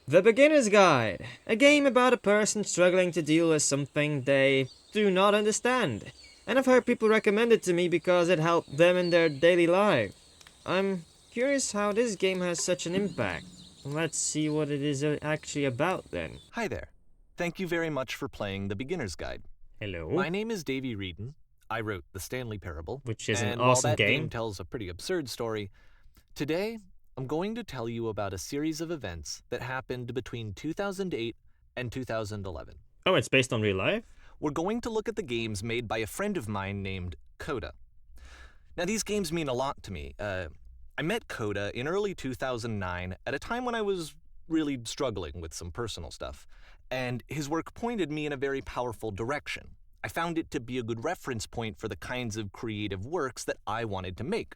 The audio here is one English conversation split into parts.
The Beginner's Guide, a game about a person struggling to deal with something they do not understand. And I've heard people recommend it to me because it helped them in their daily life. I'm curious how this game has such an impact. Let's see what it is actually about then. Hi there. Thank you very much for playing The Beginner's Guide. Hello. My name is Davey Wreden. I wrote The Stanley Parable, Which is an and awesome while that game. game tells a pretty absurd story, today I'm going to tell you about a series of events that happened between 2008 and 2011. Oh, it's based on real life? We're going to look at the games made by a friend of mine named Coda. Now, these games mean a lot to me. I met Coda in early 2009 at a time when I was really struggling with some personal stuff, and his work pointed me in a very powerful direction. I found it to be a good reference point for the kinds of creative works that I wanted to make.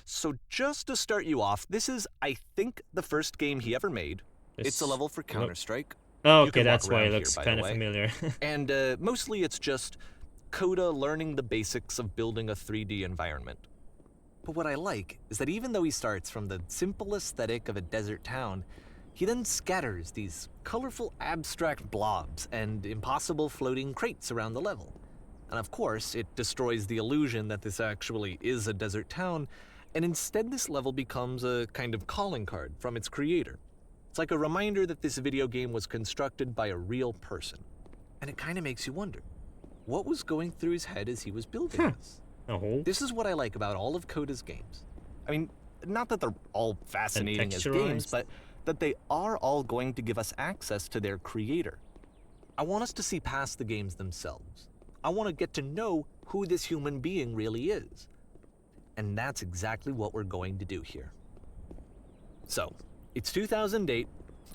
So just to start you off, this is, I think, the first game he ever made. It's a level for Counter-Strike. Oh, You okay, can walk that's why it around here, looks by the kind of way. familiar. And mostly it's just Coda learning the basics of building a 3D environment. But what I like is that even though he starts from the simple aesthetic of a desert town, he then scatters these colorful abstract blobs and impossible floating crates around the level. And of course, it destroys the illusion that this actually is a desert town, and instead this level becomes a kind of calling card from its creator. It's like a reminder that this video game was constructed by a real person. And it kind of makes you wonder, what was going through his head as he was building this? Oh. This is what I like about all of Coda's games. I mean, not that they're all fascinating as texturized. games, but that they are all going to give us access to their creator. I want us to see past the games themselves. I want to get to know who this human being really is. And that's exactly what we're going to do here. So, it's 2008,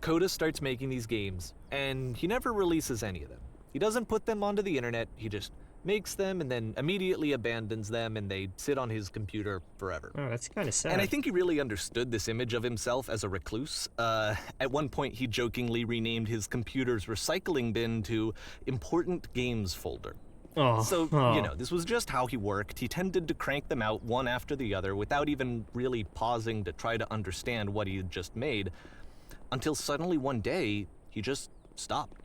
Coda starts making these games, and he never releases any of them. He doesn't put them onto the internet, he just makes them and then immediately abandons them, and they sit on his computer forever. Oh, that's kind of sad. And I think he really understood this image of himself as a recluse. At one point, he jokingly renamed his computer's recycling bin to Important Games Folder. Oh, So, you know, this was just how he worked. He tended to crank them out one after the other without even really pausing to try to understand what he had just made, until suddenly one day, he just stopped.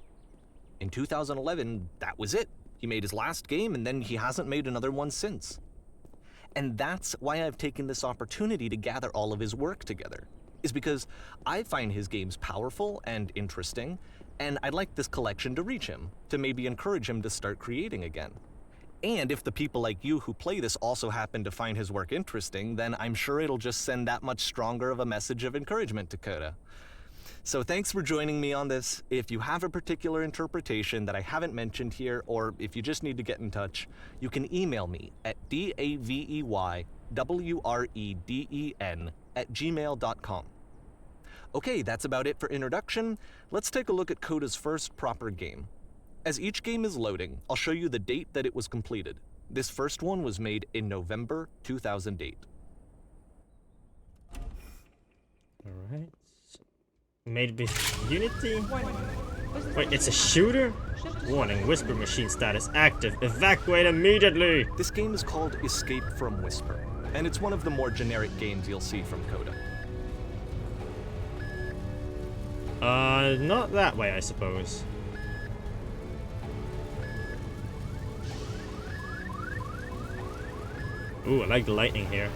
In 2011, that was it. He made his last game, and then he hasn't made another one since. And that's why I've taken this opportunity to gather all of his work together, is because I find his games powerful and interesting, and I'd like this collection to reach him, to maybe encourage him to start creating again. And if the people like you who play this also happen to find his work interesting, then I'm sure it'll just send that much stronger of a message of encouragement to Coda. So thanks for joining me on this. If you have a particular interpretation that I haven't mentioned here, or if you just need to get in touch, you can email me at daveywreden@gmail.com. Okay, that's about it for introduction. Let's take a look at Coda's first proper game. As each game is loading, I'll show you the date that it was completed. This first one was made in November 2008. Alright. Made with Unity? Wait, it's a shooter? Warning, Whisper machine status active. Evacuate immediately! This game is called Escape from Whisper, and it's one of the more generic games you'll see from Coda. Not that way, I suppose. Ooh, I like the lightning here.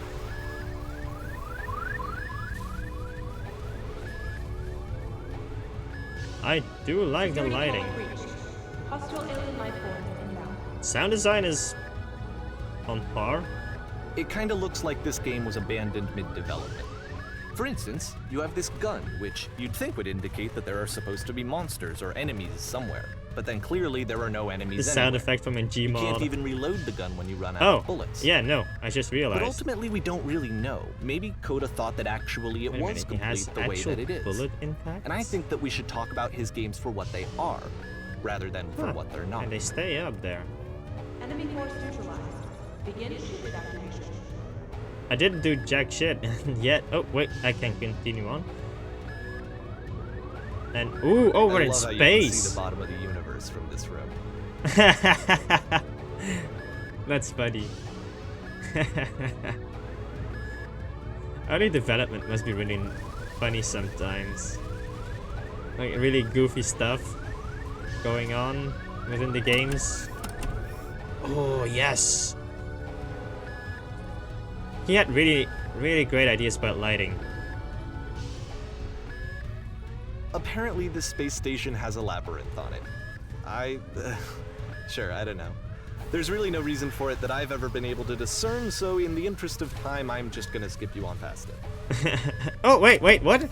I do like the lighting. Hostile alien life forms inbound. Sound design is on par. It kinda looks like this game was abandoned mid-development. For instance, you have this gun, which you'd think would indicate that there are supposed to be monsters or enemies somewhere. But then clearly there are no The enemies sound anywhere. effect from a You Gmod. can't even reload the gun when you run out Oh, of bullets. yeah, no, I just But realized. ultimately we don't really know. Maybe Coda thought that actually it Wait a was minute, he has complete the way actual that it is. bullet impacts? And I think that we should talk about his games for what they are, rather than for Huh, what they're not. And they stay up there. Enemy force neutralized. Begin ship evacuation. I didn't do jack shit yet. Oh, wait, I can continue on. And, ooh, over I in love how you can see space! the bottom of the universe from this room. That's funny. Early development must be really funny sometimes. Like really goofy stuff going on within the games. Oh, yes! He had really great ideas about lighting. Apparently, this space station has a labyrinth on it. Sure, I don't know. There's really no reason for it that I've ever been able to discern, so in the interest of time, I'm just gonna skip you on past it. Oh, wait, what?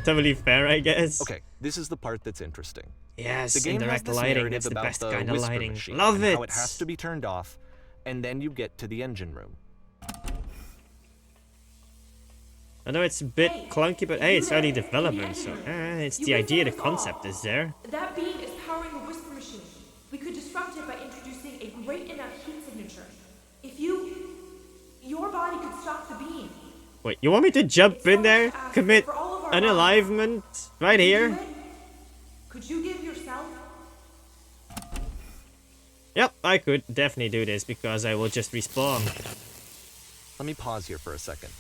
Totally fair, I guess. Okay, this is the part that's interesting. Yes, The game has indirect this lighting, narrative it's the about best the kind of whisper lighting. machine Love and it! how it has to be turned off, and then you get to the engine room. I know it's a bit clunky, but hey, it's early development, so it's the idea, the concept is there. That being is powering the whisper machine. We could disrupt it by introducing a great enough heat signature. If your body could stop the beam. Wait, you want me to jump in there, commit For all of our unalivement right Could you here? do it? Could you give yourself? Yep, I could definitely do this because I will just respawn. Let me pause here for a second.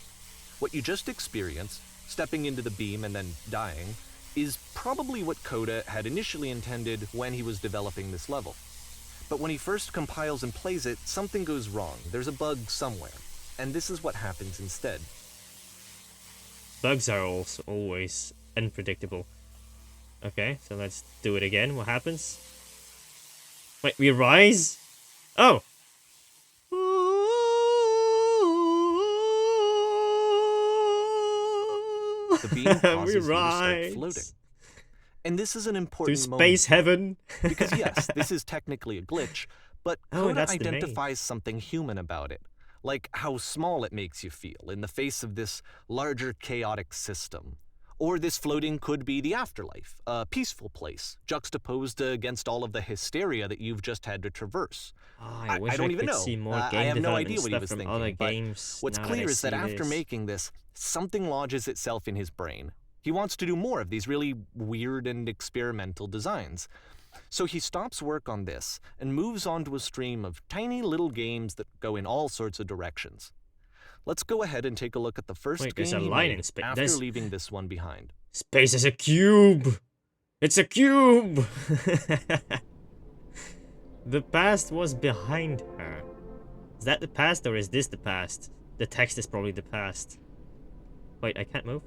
What you just experienced, stepping into the beam and then dying, is probably what Coda had initially intended when he was developing this level. But when he first compiles and plays it, something goes wrong. There's a bug somewhere. And this is what happens instead. Bugs are also always unpredictable. Okay, so let's do it again. What happens? Wait, we rise? Oh! The beam causes we you to start rise floating. And this is an to important space moment. heaven. Because yes, this is technically a glitch, but Oh, Coda that's the main. identifies something human about it. Like how small it makes you feel in the face of this larger chaotic system. Or this floating could be the afterlife, a peaceful place, juxtaposed against all of the hysteria that you've just had to traverse. Oh, I wish I don't even could know. see more I game have no development idea what he stuff was from thinking, other but games. what's now clear I is that see after this. making this, something lodges itself in his brain. He wants to do more of these really weird and experimental designs. So he stops work on this and moves on to a stream of tiny little games that go in all sorts of directions. Let's go ahead and take a look at the first Wait, there's game a he line made in space. after There's- leaving this one behind. Space is a cube! It's a cube! The past was behind her. Is that the past or is this the past? The text is probably the past. Wait, I can't move?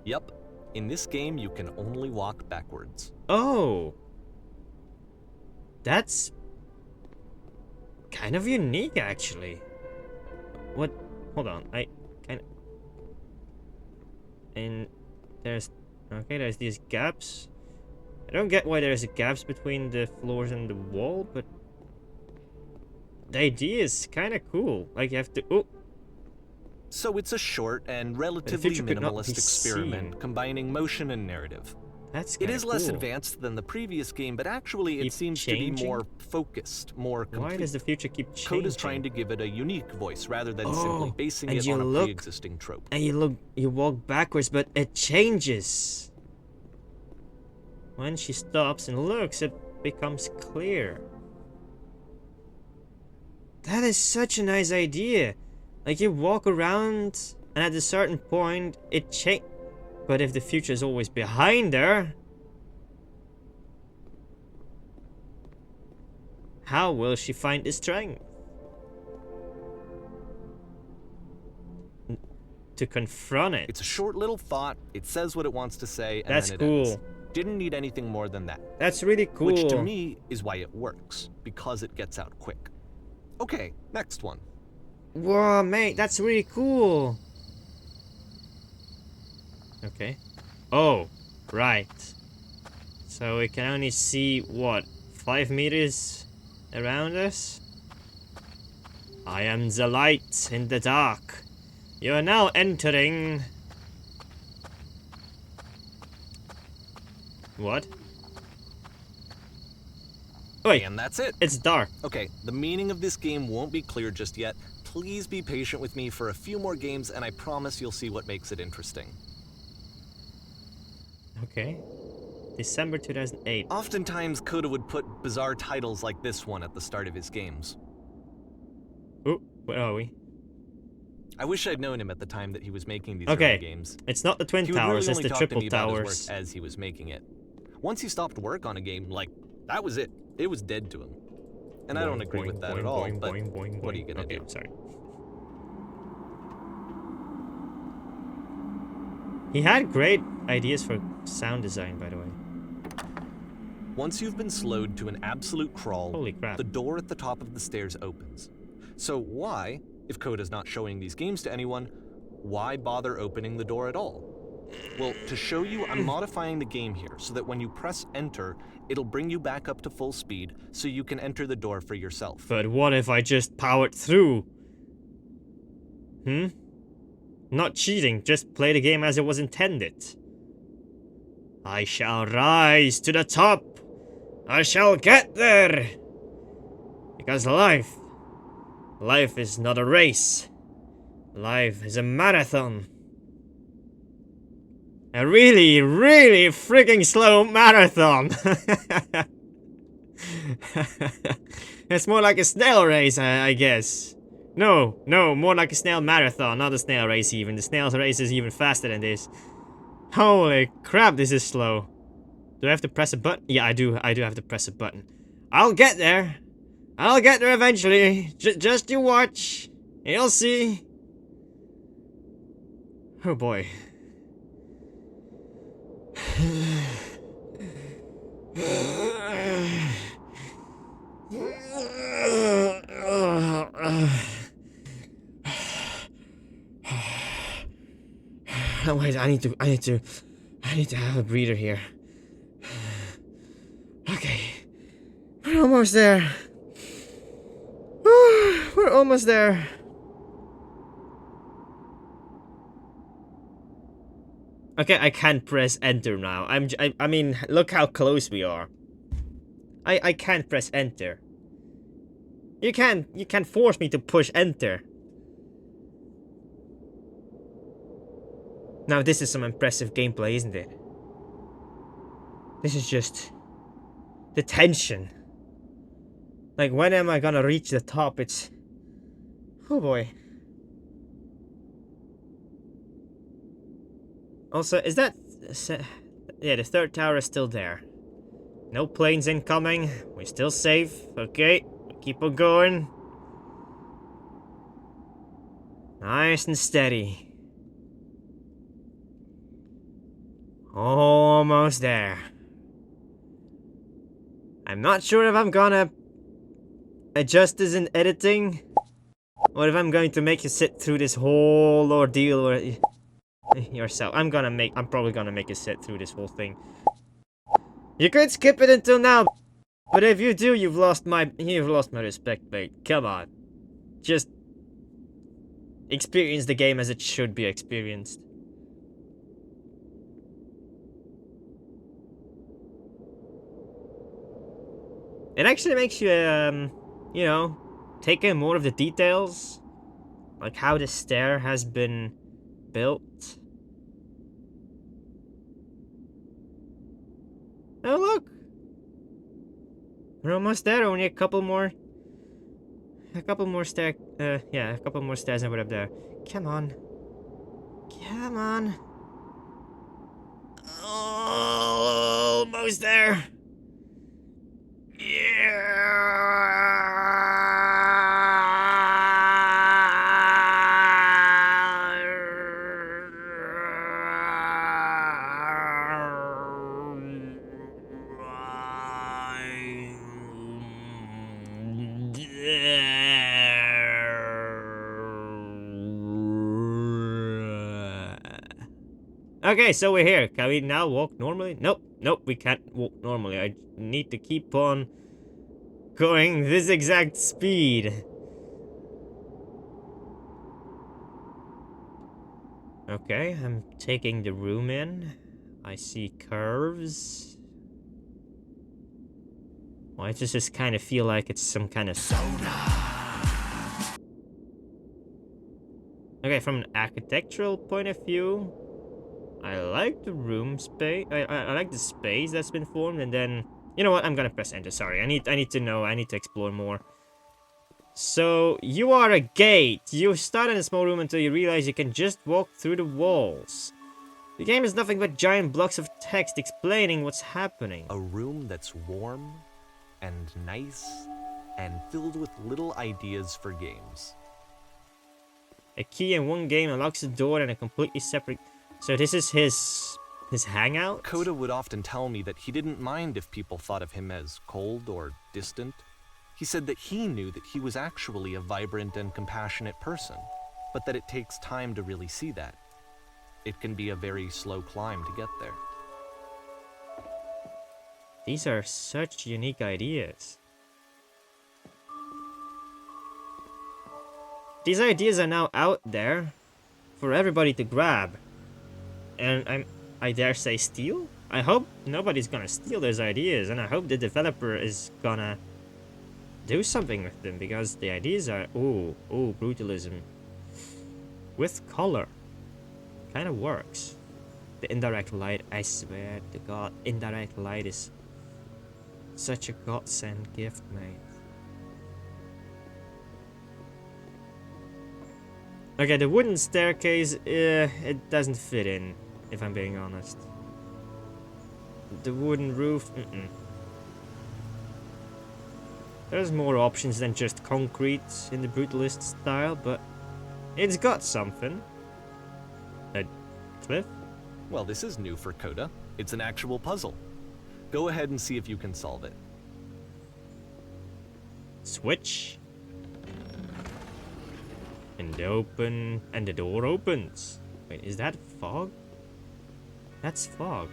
Yep, in this game you can only walk backwards. Oh! That's kind of unique, actually. What? Hold on, I kind of... And there's... Okay, there's these gaps. I don't get why there's gaps between the floors and the wall, but... The idea is kind of cool. Like, you have to... Oh! So it's a short and relatively future could not minimalist be experiment seen. combining motion and narrative. That's It kind of is cool. less advanced than the previous game, but actually it Keep seems to changing? be more focused, more complete. Why does the future keep changing? Coda's trying to give it a unique voice rather than simply Oh, basing and it you on a look- pre-existing trope. And you walk backwards, but it changes. When she stops and looks, it becomes clear. That is such a nice idea. Like you walk around, and at a certain point, it changes. But if the future is always behind her, how will she find the strength to confront it? It's a short little thought, it says what it wants to say, and That's then it cool. ends. Didn't need anything more than that. That's really cool. Which to me is why it works, because it gets out quick. Okay, next one. Whoa, mate, that's really cool. Okay. Oh, right. So we can only see, what, 5 meters around us? I am the light in the dark. You are now entering... What? Wait, And that's it. it's dark. Okay, the meaning of this game won't be clear just yet. Please be patient with me for a few more games, and I promise you'll see what makes it interesting. Okay. December 2008. Oftentimes, Coda would put bizarre titles like this one at the start of his games. Oh, where are we? I wish I'd known him at the time that he was making these Okay, early games. it's not the Twin He would Towers, really it's only the talk to Triple me about his Towers. work as he was making it. Once he stopped work on a game, like, that was it. It was dead to him. And I don't agree with that at all, but what are you gonna do? Sorry. He had great ideas for sound design, by the way. Once you've been slowed to an absolute crawl, Holy crap. the door at the top of the stairs opens. So why, if Coda's not showing these games to anyone, why bother opening the door at all? Well, to show you, I'm modifying the game here so that when you press enter, it'll bring you back up to full speed so you can enter the door for yourself. But what if I just powered through? Not cheating, just play the game as it was intended. I shall rise to the top. I shall get there. Because life is not a race. Life is a marathon. A really, really freaking slow marathon. It's more like a snail race, I guess. No, more like a snail marathon, not a snail race even. The snail race is even faster than this. Holy crap, this is slow. Do I have to press a button? Yeah, I do have to press a button. I'll get there. I'll get there eventually. Just you watch. You'll see. Oh boy. Oh, wait, I need to have a breather here. Okay. We're almost there. We're almost there. Okay, I can't press enter now. I mean, look how close we are. I can't press enter. You can't force me to push enter. Now this is some impressive gameplay, isn't it? This is just the tension. Like, when am I gonna reach the top? It's... oh boy. Also, is that... yeah, the third tower is still there. No planes incoming. We're still safe. Okay, keep on going. Nice and steady. Almost there. I'm not sure if I'm gonna adjust this in editing, or if I'm going to make you sit through this whole ordeal yourself. I'm probably gonna make you sit through this whole thing. You could skip it until now, but if you do, you've lost my respect, mate. Come on. Just experience the game as it should be experienced. It actually makes you, you know, take in more of the details. Like how the stair has been built. Oh, look! We're almost there, only a couple more stairs and we're up there. Come on. Come on. Almost there. Okay, so we're here. Can we now walk normally? Nope, we can't walk normally. I need to keep on going this exact speed. Okay, I'm taking the room in. I see curves. Why does this kind of feel like it's some kind of soda? Okay, from an architectural point of view, I like the room space. I like the space that's been formed, and then you know what? I'm gonna press enter. Sorry, I need to know. I need to explore more. So, you are a gate. You start in a small room until you realize you can just walk through the walls. The game is nothing but giant blocks of text explaining what's happening. A room that's warm and nice and filled with little ideas for games. A key in one game unlocks a door in a completely separate... So this is his hangout? Coda would often tell me that he didn't mind if people thought of him as cold or distant. He said that he knew that he was actually a vibrant and compassionate person, but that it takes time to really see that. It can be a very slow climb to get there. These are such unique ideas. These ideas are now out there for everybody to grab. And I dare say steal? I hope nobody's gonna steal those ideas, and I hope the developer is gonna do something with them, because the ideas are, ooh, brutalism. With color. Kind of works. The indirect light, I swear to God, indirect light is such a godsend gift, mate. Okay, the wooden staircase, it doesn't fit in, if I'm being honest. The wooden roof, There's more options than just concrete in the brutalist style, but it's got something. A cliff? Well, this is new for Coda. It's an actual puzzle. Go ahead and see if you can solve it. Switch. And the door opens. Wait, is that fog? That's fog.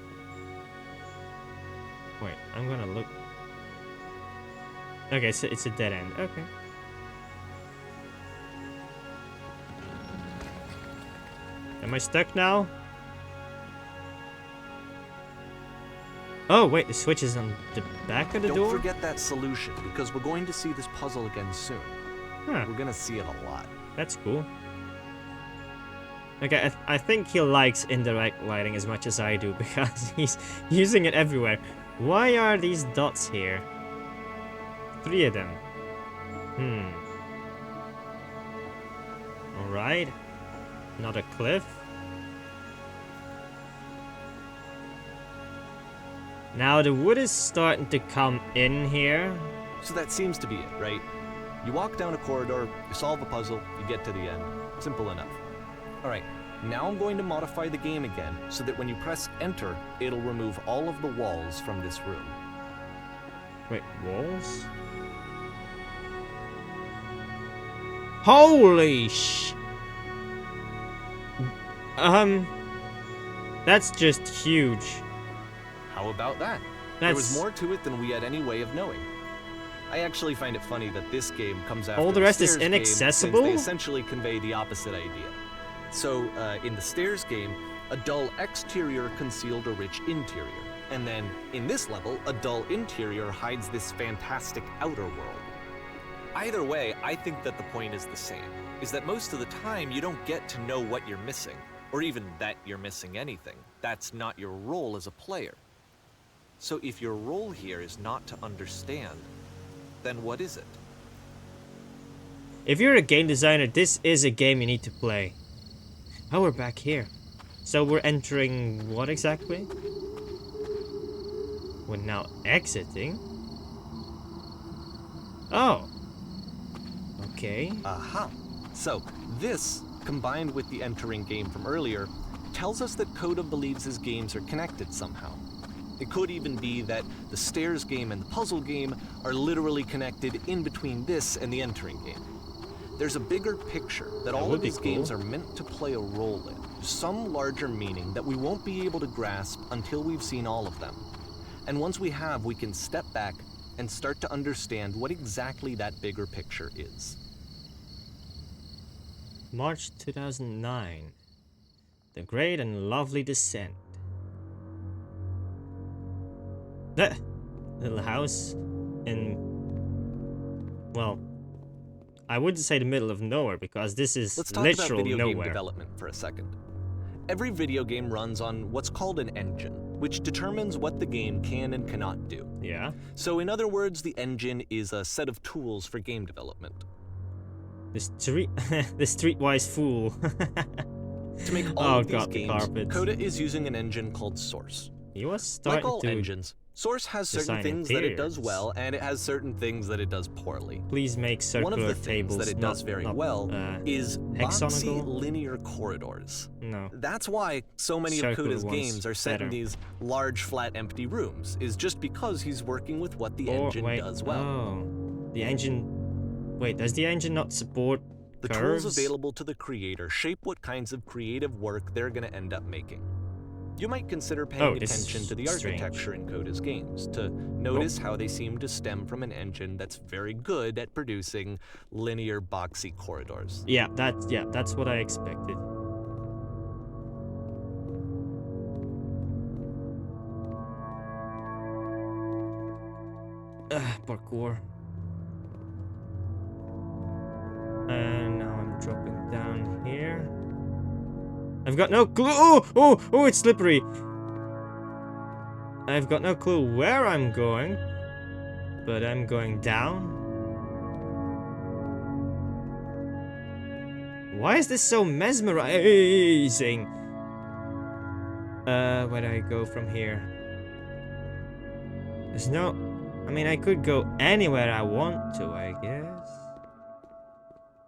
Wait, I'm gonna look. Okay, so it's a dead end. Okay. Am I stuck now? Oh, wait, the switch is on the back of the door? Don't forget that solution, because we're going to see this puzzle again soon. Huh. We're gonna see it a lot. That's cool. Okay, I think he likes indirect lighting as much as I do, because he's using it everywhere. Why are these dots here? 3 of them. Alright. Another cliff. Now the wood is starting to come in here. So that seems to be it, right? You walk down a corridor, you solve a puzzle, you get to the end. Simple enough. Alright, now I'm going to modify the game again so that when you press enter, it'll remove all of the walls from this room. Wait, walls? Holy sh... That's just huge. How about that? There was more to it than we had any way of knowing. I actually find it funny that this game comes after all the rest is Stairs game, inaccessible? since they essentially convey the opposite idea. So, in the Stairs game, a dull exterior concealed a rich interior. And then, in this level, a dull interior hides this fantastic outer world. Either way, I think that the point is the same, is that most of the time you don't get to know what you're missing, or even that you're missing anything. That's not your role as a player. So if your role here is not to understand, then what is it? If you're a game designer, this is a game you need to play. Oh, we're back here. So we're entering what exactly? We're now exiting? Oh. Okay. Aha. So, this, combined with the entering game from earlier, tells us that Coda believes his games are connected somehow. It could even be that the Stairs game and the puzzle game are literally connected in between this and the entering game. There's a bigger picture that all of these games are meant to play a role in, some larger meaning that we won't be able to grasp until we've seen all of them. And once we have, we can step back and start to understand what exactly that bigger picture is. March 2009. The Great and Lovely Descent. Little house in... Well, I wouldn't say the middle of nowhere, because this is Let's talk literal about video nowhere. game development for a second. Every video game runs on what's called an engine, which determines what the game can and cannot do. Yeah? So in other words, the engine is a set of tools for game development. The streetwise fool. To make all of these God, the games, carpets. Coda is using an engine called Source. He was Like starting all to engines, Source has certain design things that it does interiors. well, and it has certain things that it does poorly. please make circular One of the things tables. that it does very well is boxy hexagonal? linear corridors. No. That's why so many of Circular Coda's ones games are set in better. these large, flat, empty rooms, is just because he's working with what the Or engine wait, does well. Oh, the engine. Wait, does the engine not support The curves? tools available to the creator shape what kinds of creative work they're going to end up making. You might consider paying this attention is to the strange. architecture in Coda's games, to notice how they seem to stem from an engine that's very good at producing linear, boxy corridors. Yeah, that's what I expected. Parkour. And now I'm dropping down here. I've got no clue. Oh, it's slippery. I've got no clue where I'm going, but I'm going down. Why is this so mesmerizing? Where do I go from here? There's no... I mean, I could go anywhere I want to, I guess.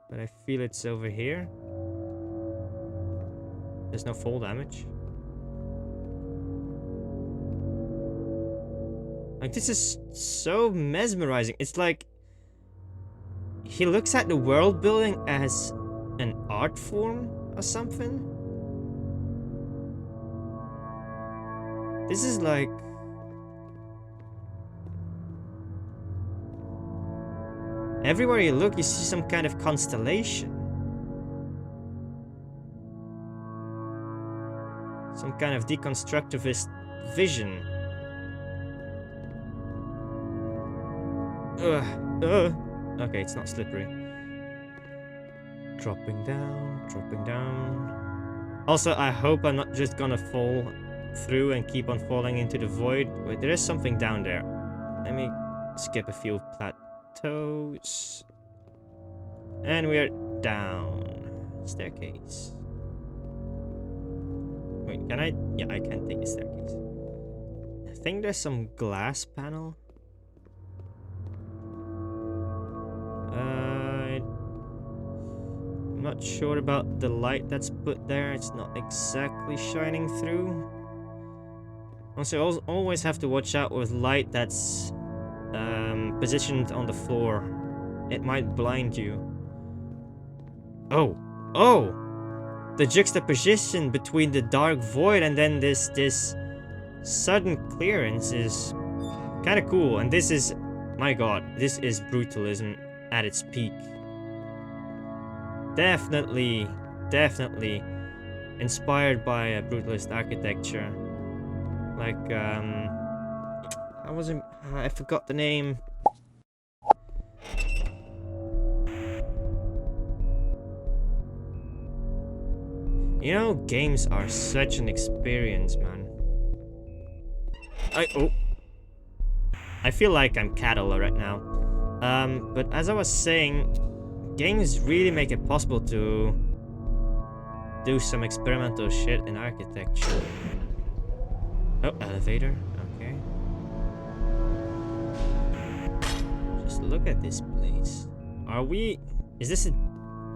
But I feel it's over here. There's no fall damage. Like, this is so mesmerizing. It's like... he looks at the world building as an art form or something. This is like... everywhere you look, you see some kind of constellation. Some kind of deconstructivist vision. Okay, it's not slippery. Dropping down, dropping down. Also, I hope I'm not just gonna fall through and keep on falling into the void. Wait, there is something down there. Let me skip a few plateaus. And we're down. Staircase. Wait, can I? Yeah, I can take the staircase. I think there's some glass panel. I'm not sure about the light that's put there. It's not exactly shining through. Also, always have to watch out with light that's positioned on the floor. It might blind you. Oh! The juxtaposition between the dark void and then this sudden clearance is kind of cool. And this is, my god, this is brutalism at its peak. Definitely inspired by a brutalist architecture. Like, I forgot the name. You know, games are such an experience, man. I feel like I'm cattle right now. But as I was saying, games really make it possible to do some experimental shit in architecture. Oh, elevator. Okay. Just look at this place. Is this a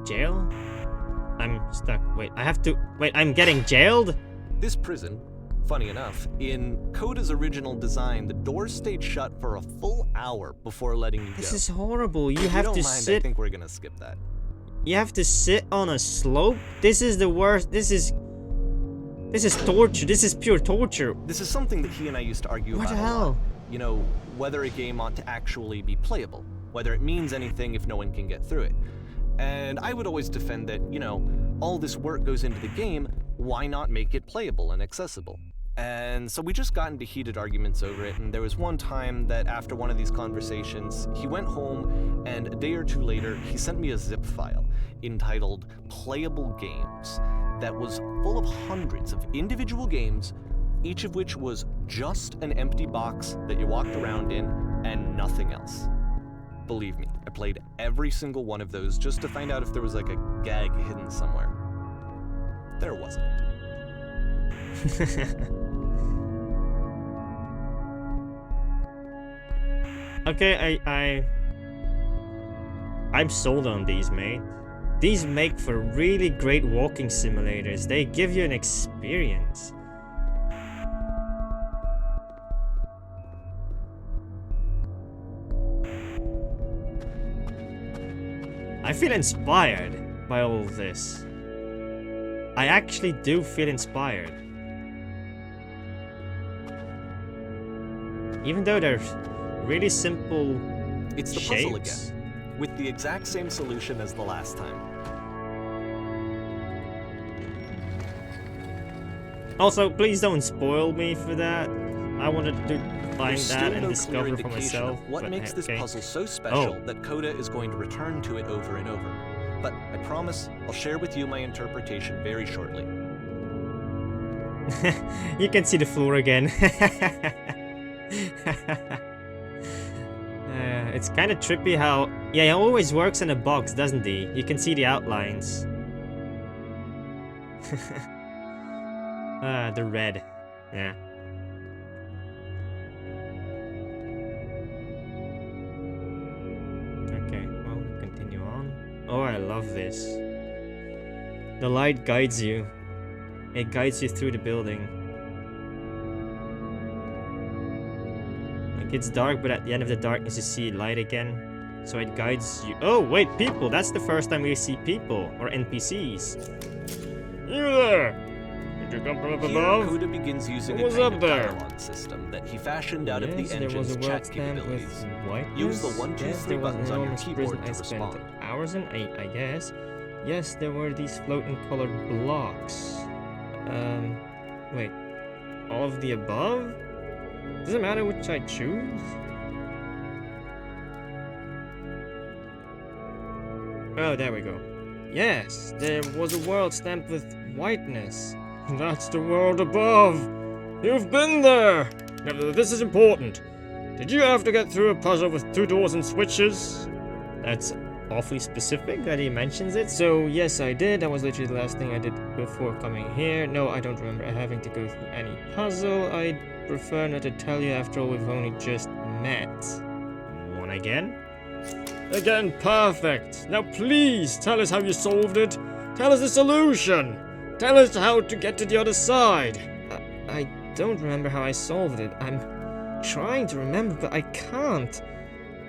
jail? I'm stuck. Wait, I'm getting jailed? This prison, funny enough, in Coda's original design, the doors stayed shut for a full hour before letting you go. This is horrible. You If have you to don't mind, I sit. think we're gonna skip that. You have to sit on a slope? This is the worst. This is torture. This is pure torture. This is something that he and I used to argue What about the a lot. hell? You know, whether a game ought to actually be playable, whether it means anything if no one can get through it. And I would always defend that, you know, all this work goes into the game, why not make it playable and accessible? And so we just got into heated arguments over it, and there was one time that after one of these conversations, he went home, and a day or two later, he sent me a zip file entitled Playable Games that was full of hundreds of individual games, each of which was just an empty box that you walked around in and nothing else. Believe me, I played every single one of those just to find out if there was like a gag hidden somewhere. There wasn't. Okay, I'm sold on these, mate. These make for really great walking simulators. They give you an experience. I feel inspired by all of this. I actually do feel inspired. Even though they're really simple It's the shapes. puzzle again, with the exact same solution as the last time. Also, please don't spoil me for that. I wanted to find There's that still and no clear discover for indication myself. of what but makes this okay. puzzle so special Oh. that Coda is going to return to it over and over. But I promise I'll share with you my interpretation very shortly. You can see the floor again. It's kind of trippy how... Yeah, he always works in a box, doesn't he? You can see the outlines. The red. Yeah. Okay, well, continue on. Oh, I love this. The light guides you. It guides you through the building. Like, it's dark, but at the end of the darkness you see light again. So it guides you. Oh, wait, people! That's the first time we see people, or NPCs. You there! Did you come from up Here, above? Coda begins using a What was kind up of there? dialogue system that he fashioned out of Yes, the there was engine's a chat world stamp with capabilities. whiteness. Use the 1, 2, Yes, 3 there was an buttons on your enormous keyboard prison to I spent respond. hours and I guess. Yes, there were these floating colored blocks. Wait. All of the above? Does it matter which I choose? Oh, there we go. Yes, there was a world stamped with whiteness. That's the world above. You've been there. Now, this is important. Did you have to get through a puzzle with 2 doors and switches? That's awfully specific that he mentions it. So, yes, I did. That was literally the last thing I did before coming here. No, I don't remember having to go through any puzzle. I'd prefer not to tell you. After all, we've only just met. One again? Again, perfect. Now, please tell us how you solved it. Tell us the solution. Tell us how to get to the other side. I don't remember how I solved it. I'm trying to remember, but I can't.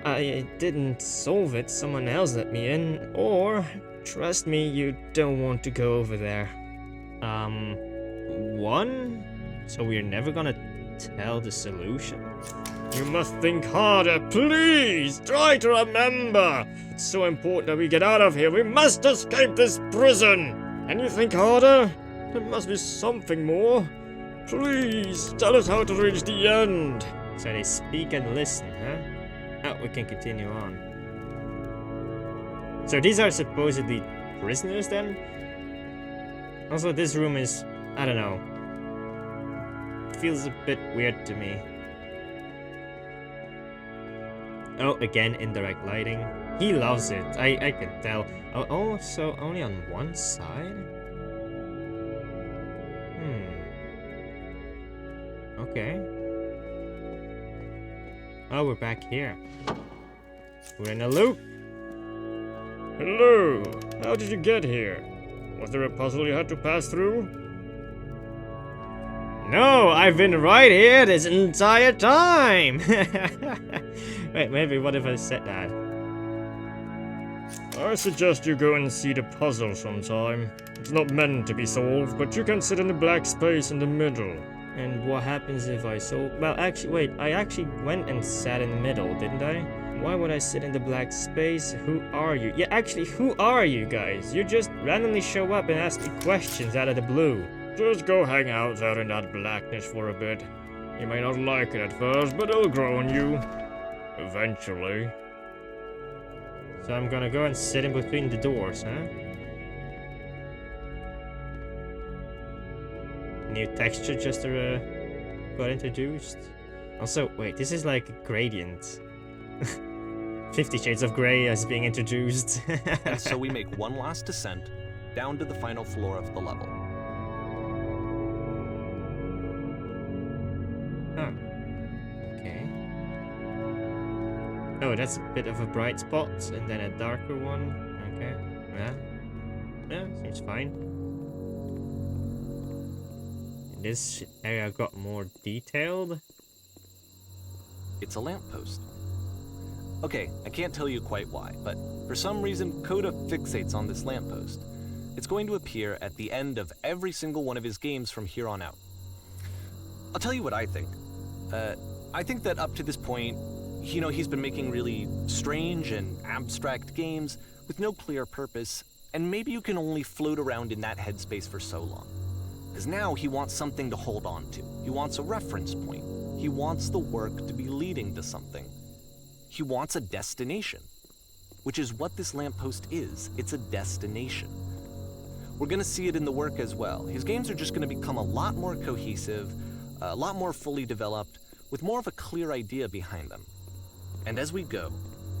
I didn't solve it. Someone else let me in. Or, trust me, you don't want to go over there. One? So we're never gonna tell the solution? You must think harder, please! Try to remember! It's so important that we get out of here. We must escape this prison! Can you think harder? There must be something more. Please, tell us how to reach the end. So they speak and listen, huh? Oh, we can continue on. So these are supposedly prisoners then? Also, this room is, I don't know. It feels a bit weird to me. Oh, again, indirect lighting. He loves it. I can tell. Oh, so only on one side? Okay. Oh, we're back here. We're in a loop. Hello. How did you get here? Was there a puzzle you had to pass through? No, I've been right here this entire time. Wait, maybe what if I said that? I suggest you go and see the puzzle sometime. It's not meant to be solved, but you can sit in the black space in the middle. And what happens if I solve? Well, actually, wait, I actually went and sat in the middle, didn't I? Why would I sit in the black space? Who are you? Yeah, actually, who are you guys? You just randomly show up and ask me questions out of the blue. Just go hang out in that blackness for a bit. You may not like it at first, but it'll grow on you. Eventually. So I'm gonna go and sit in between the doors, huh? New texture just got introduced. Also, wait, this is like a gradient. 50 Shades of Grey is being introduced. And so we make one last descent down to the final floor of the level. Oh. Okay. Oh, that's a bit of a bright spot, and then a darker one. Okay. Yeah, seems fine. And this area got more detailed. It's a lamppost. Okay, I can't tell you quite why, but for some reason, Coda fixates on this lamppost. It's going to appear at the end of every single one of his games from here on out. I'll tell you what I think. I think that up to this point, he's been making really strange and abstract games with no clear purpose, and maybe you can only float around in that headspace for so long. Because now he wants something to hold on to. He wants a reference point. He wants the work to be leading to something. He wants a destination, which is what this lamppost is. It's a destination. We're going to see it in the work as well. His games are just going to become a lot more cohesive, a lot more fully developed, with more of a clear idea behind them. And as we go,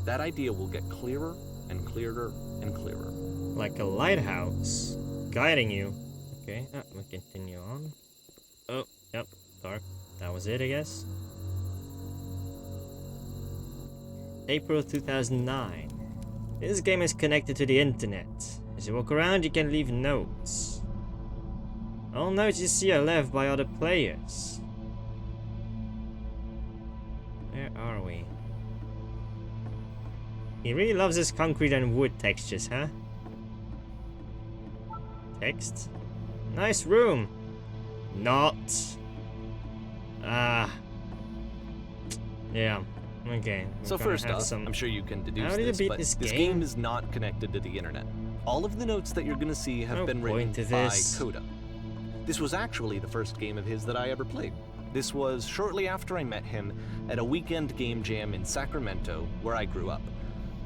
that idea will get clearer and clearer and clearer. Like a lighthouse, guiding you. Okay, we'll continue on. Oh, yep, dark. That was it, I guess. April 2009. This game is connected to the internet. As you walk around, you can leave notes. All notes you see are left by other players. Where are we? He really loves his concrete and wood textures, huh? Text? Nice room. Not. Yeah. Okay. So first off, I'm sure you can deduce How did you beat but this this game? game is not connected to the internet. All of the notes that you're going to see have been written by Coda. This was actually the first game of his that I ever played. This was shortly after I met him at a weekend game jam in Sacramento, where I grew up.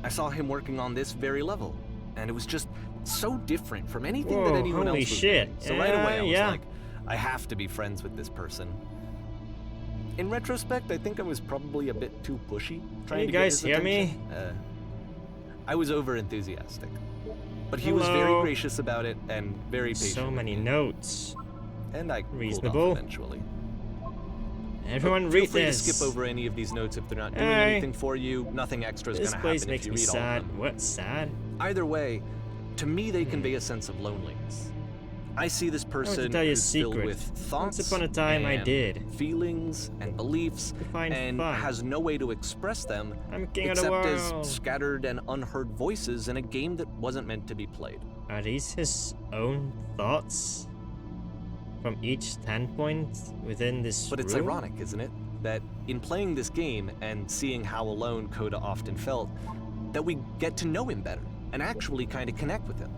I saw him working on this very level, and it was just so different from anything that anyone else was shit. doing. So right away I was like, I have to be friends with this person. In retrospect, I think I was probably a bit too pushy. Trying to get his attention. You guys hear me? I was over-enthusiastic. But he was very gracious about it and very patient. So many notes. And I Reasonable. cooled off eventually. Everyone Feel read free this. to skip over any of these notes if they're not doing anything for you. Nothing extra is going This to place happen makes if you me read all sad. of them. What, sad? Either way, to me they convey a sense of loneliness. I see this person tell you a who's filled secret. with thoughts Once upon a time I and did. feelings and beliefs and fun. has no way to express them I'm king of the except world. as scattered and unheard voices in a game that wasn't meant to be played. Are these his own thoughts? From each standpoint within this But it's room? ironic, isn't it? That in playing this game and seeing how alone Coda often felt, that we get to know him better and actually kind of connect with him.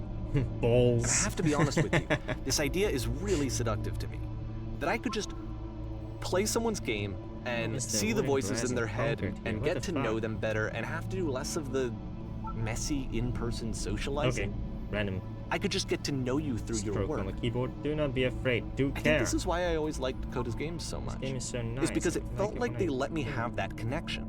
Balls. And I have to be honest with you, this idea is really seductive to me. That I could just play someone's game and see the voices in their head and get to know them better and have to do less of the messy in-person socializing. Okay, random. I could just get to know you through your Stroke work. on the keyboard. Do not be afraid. Do I care. think this is why I always liked Coda's games so much. This game is so nice. Is because it I felt like when they I let me play. have that connection.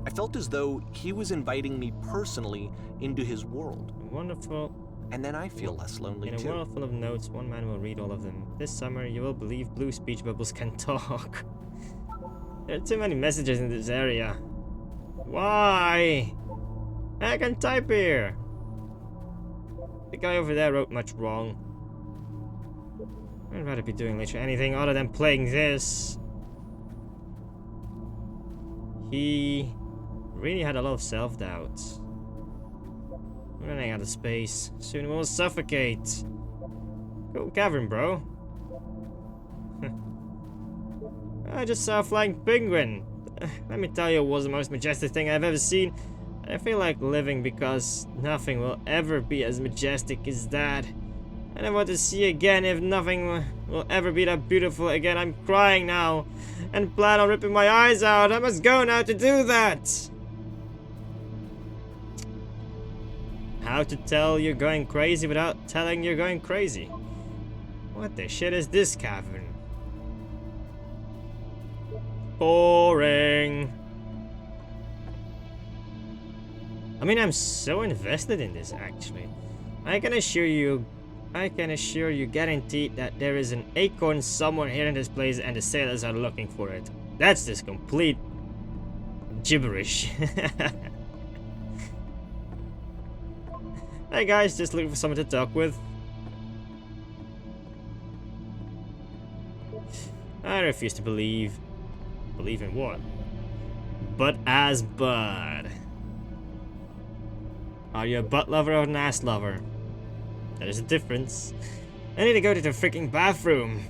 I felt as though he was inviting me personally into his world. Wonderful. And then I feel less lonely In a too. world full of notes, one man will read all of them. This summer, you will believe blue speech bubbles can talk. There are too many messages in this area. Why? I can type here. The guy over there wrote much wrong. I'd rather be doing literally anything other than playing this. He really had a lot of self-doubt. We're running out of space. Soon we'll suffocate. Cool cavern, bro. I just saw a flying penguin. Let me tell you, it was the most majestic thing I've ever seen. I feel like living because nothing will ever be as majestic as that. I never want to see again if nothing will ever be that beautiful again. I'm crying now and plan on ripping my eyes out. I must go now to do that. How to tell you're going crazy without telling you're going crazy? What the shit is this cavern? Boring. mean, I'm so invested in this, actually. I can assure you, guaranteed that there is an acorn somewhere here in this place and the sailors are looking for it. That's just complete gibberish. Hey guys, just looking for someone to talk with. I refuse to believe. Believe in what? Butt as Bud. Are you a butt lover or an ass lover? There's a difference. I need to go to the freaking bathroom.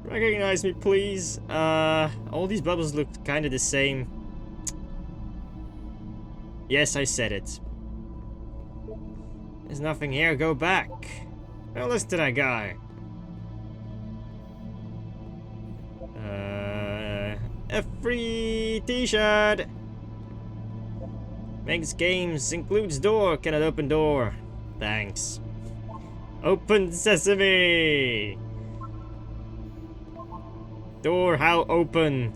Recognize me, please. All these bubbles look kind of the same. Yes, I said it. There's nothing here. Go back. Now listen to that guy. A free t-shirt. Makes games, includes door, cannot open door. Thanks. Open sesame. Door, how open?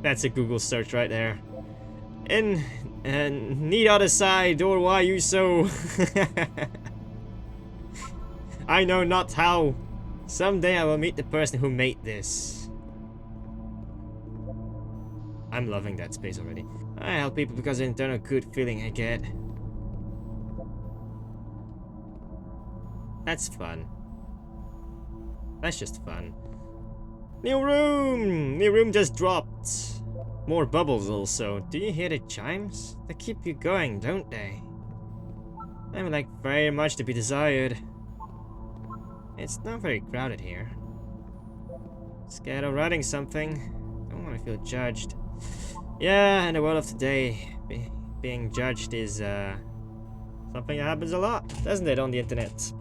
That's a Google search right there. In need other side, door, why you so? I know not how. Someday I will meet the person who made this. I'm loving that space already. I help people because of the internal good feeling I get. That's fun. That's just fun. New room! New room just dropped. More bubbles also. Do you hear the chimes? They keep you going, don't they? I would like very much to be desired. It's not very crowded here. Scared of writing something. Don't want to feel judged. Yeah, in the world of today, being judged is something that happens a lot, doesn't it, on the internet?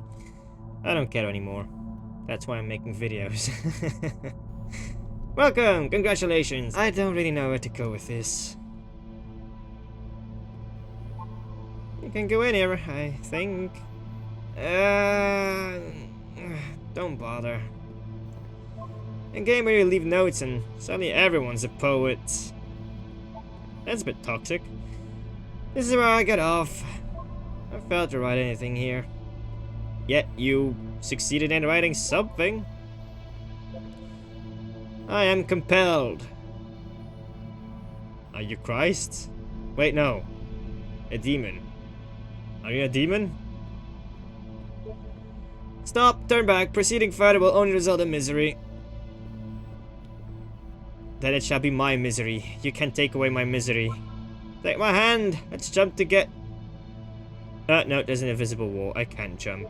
I don't care anymore. That's why I'm making videos. Welcome! Congratulations! I don't really know where to go with this. You can go in here, I think. Don't bother. A game where you leave notes and suddenly everyone's a poet. That's a bit toxic. This is where I got off. I failed to write anything here. Yet you succeeded in writing something. I am compelled. Are you Christ? Wait, no. A demon. Are you a demon? Stop, turn back. Proceeding further will only result in misery. Then it shall be my misery. You can take away my misery. Take my hand. Let's jump to get... no, there's an invisible wall. I can't jump.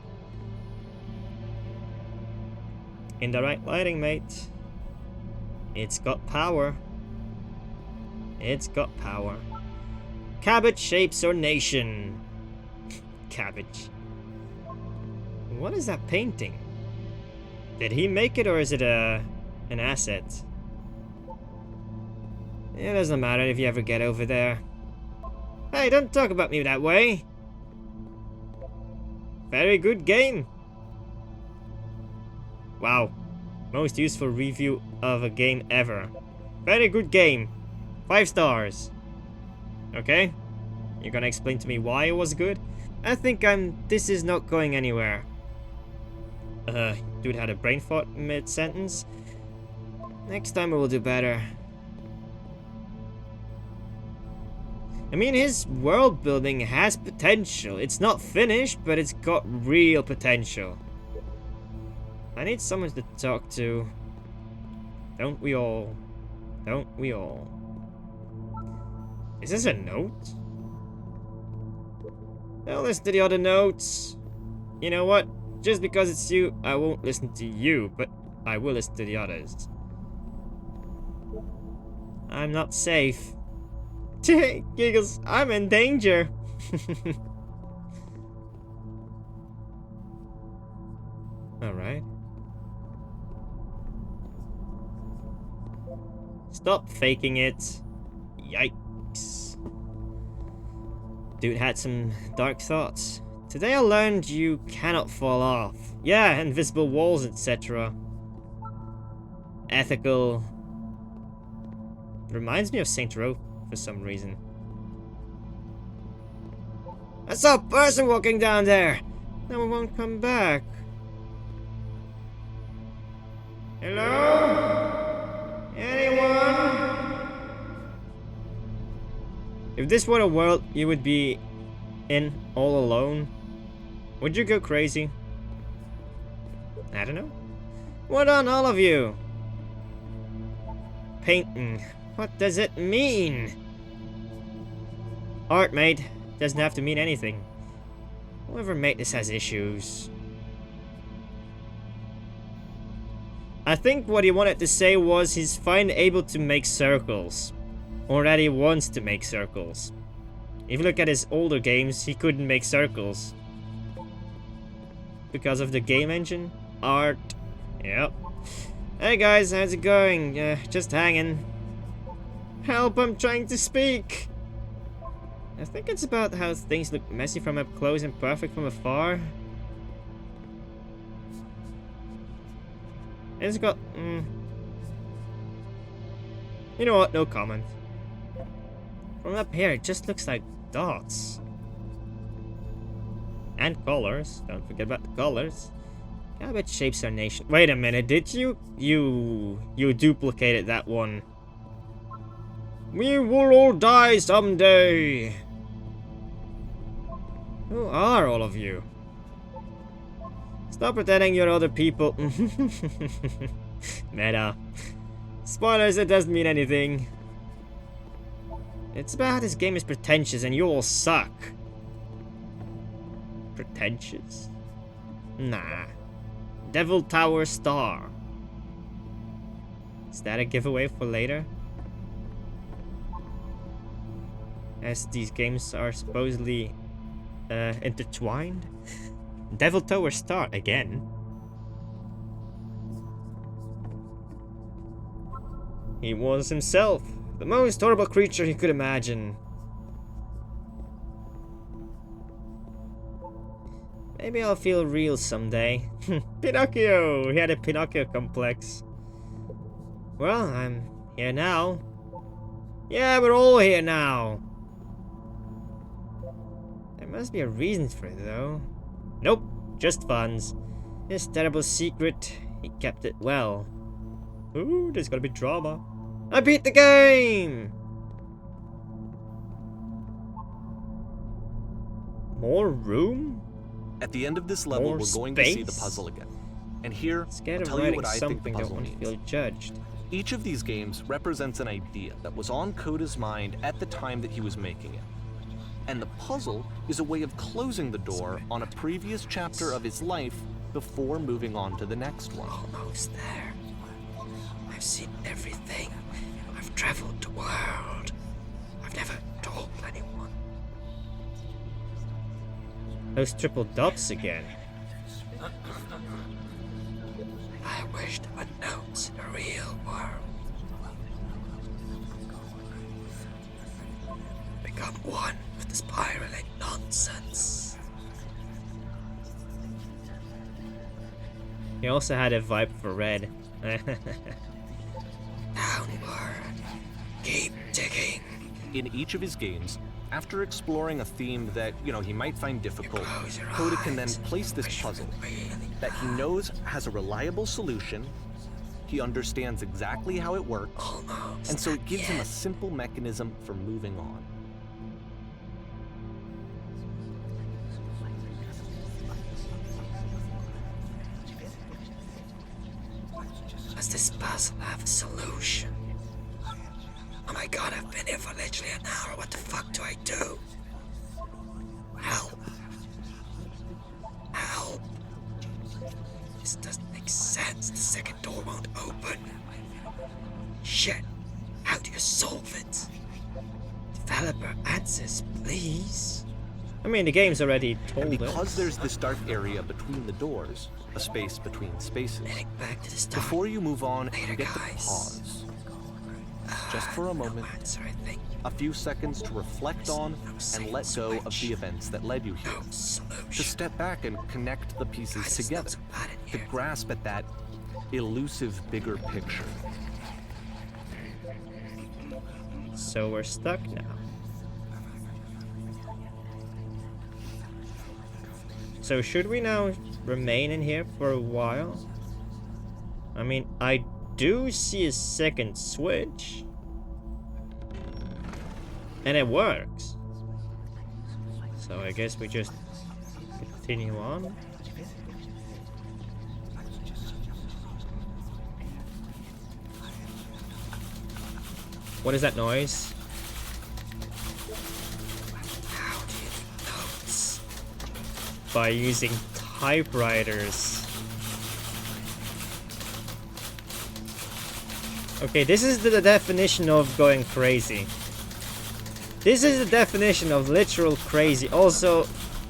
In the right lighting, mate. It's got power. It's got power. Cabbage shapes our nation. Cabbage. What is that painting? Did he make it or is it an asset? It doesn't matter if you ever get over there. Hey, don't talk about me that way. Very good game. Wow. Most useful review of a game ever. Very good game. 5 stars. Okay. You're gonna explain to me why it was good? I think this is not going anywhere. Dude had a brain fart mid-sentence. Next time we will do better. I mean, his world building has potential. It's not finished, but it's got real potential. I need someone to talk to. Don't we all? Don't we all? Is this a note? Don't listen to the other notes. You know what? Just because it's you, I won't listen to you, but I will listen to the others. I'm not safe. Giggles, I'm in danger. Alright. Stop faking it. Yikes. Dude had some dark thoughts. Today I learned you cannot fall off. Yeah, invisible walls, etc. Ethical. Reminds me of Saint for some reason. I saw a person walking down there! No one won't come back. Hello? Anyone? If this were a world you would be in all alone, would you go crazy? I don't know. What on all of you? Painting. What does it mean? Art, mate. Doesn't have to mean anything. Whoever made this has issues. I think what he wanted to say was he's finally able to make circles. Or that he wants to make circles. If you look at his older games, he couldn't make circles. Because of the game engine? Art. Yep. Hey guys, how's it going? Just hanging. Help, I'm trying to speak! I think it's about how things look messy from up close and perfect from afar. It's got... You know what, no comment. From up here, it just looks like dots. And colors. Don't forget about the colors. Cabbage shapes our nation. Wait a minute, did you? You duplicated that one. We will all die someday. Who are all of you? Stop pretending you're other people. Meta. Spoilers, it doesn't mean anything. It's about how this game is pretentious and you all suck. Pretentious? Nah. Devil Tower Star. Is that a giveaway for later? As these games are supposedly intertwined. Devil Tower Star again. He was himself, the most horrible creature he could imagine. Maybe I'll feel real someday. Pinocchio! He had a Pinocchio complex. Well, I'm here now. Yeah, we're all here now. There must be a reason for it, though. Nope, just funds. His terrible secret, he kept it well. Ooh, there's gonna be drama. I beat the game! More room? At the end of this level, More we're going to see the space? puzzle again. And here, Scared I'll of tell you writing what I think the something, don't puzzle want to means. feel judged. Each of these games represents an idea that was on Coda's mind at the time that he was making it. And the puzzle is a way of closing the door on a previous chapter of his life before moving on to the next one. Almost there. I've seen everything. I've traveled the world. I've never told anyone. Those triple dots again. I wish there were notes in the real world. Become one with the spiraling nonsense. He also had a vibe for Red. Downward. Keep digging. In each of his games, after exploring a theme that, he might find difficult, Coda can then place this puzzle that he knows has a reliable solution, he understands exactly how it works, and so it gives him a simple mechanism for moving on. Does this puzzle have a solution? Oh my god, I've been here for literally an hour. What the fuck do I do? Help. Help. This doesn't make sense. The second door won't open. Shit. How do you solve it? Developer answers, please. I mean, the game's already told And because us. there's this dark area between the doors, a space between spaces, Heading back to the start. before you move on, Later, you get to guys. pause. Just for a moment, No answer, I think. a few seconds to reflect on and let go of the events that led you here. No solution. To step back and connect the pieces Guys, it's together. not so bad in To here. grasp at that elusive bigger picture. So we're stuck now. So should we now remain in here for a while? I mean, I do see a second switch. And it works. So I guess we just continue on. What is that noise? How do you take notes? By using typewriters. Okay, this is the definition of going crazy. This is the definition of literal crazy. Also,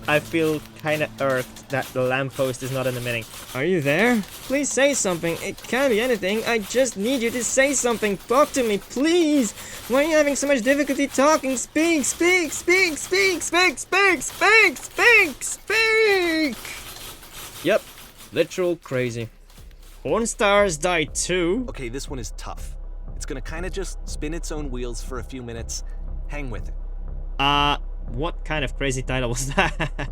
I feel kinda irked that the lamppost is not in the meeting. Are you there? Please say something. It can't be anything. I just need you to say something. Talk to me, please. Why are you having so much difficulty talking? Speak, speak, speak, speak, speak, speak, speak, speak, speak. Yep, literal crazy. Porn stars die too. Okay, this one is tough. It's gonna kinda just spin its own wheels for a few minutes. Hang with it. What kind of crazy title was that?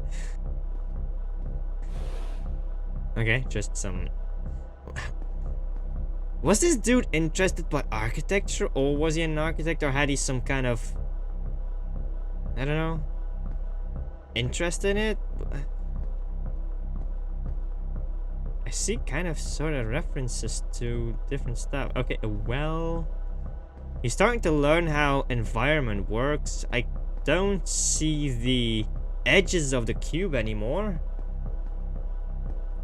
Okay, just some... Was this dude interested by architecture, or was he an architect, or had he some kind of... I don't know... interest in it? I see kind of sort of references to different stuff. Okay, well... He's starting to learn how environment works. I don't see the edges of the cube anymore.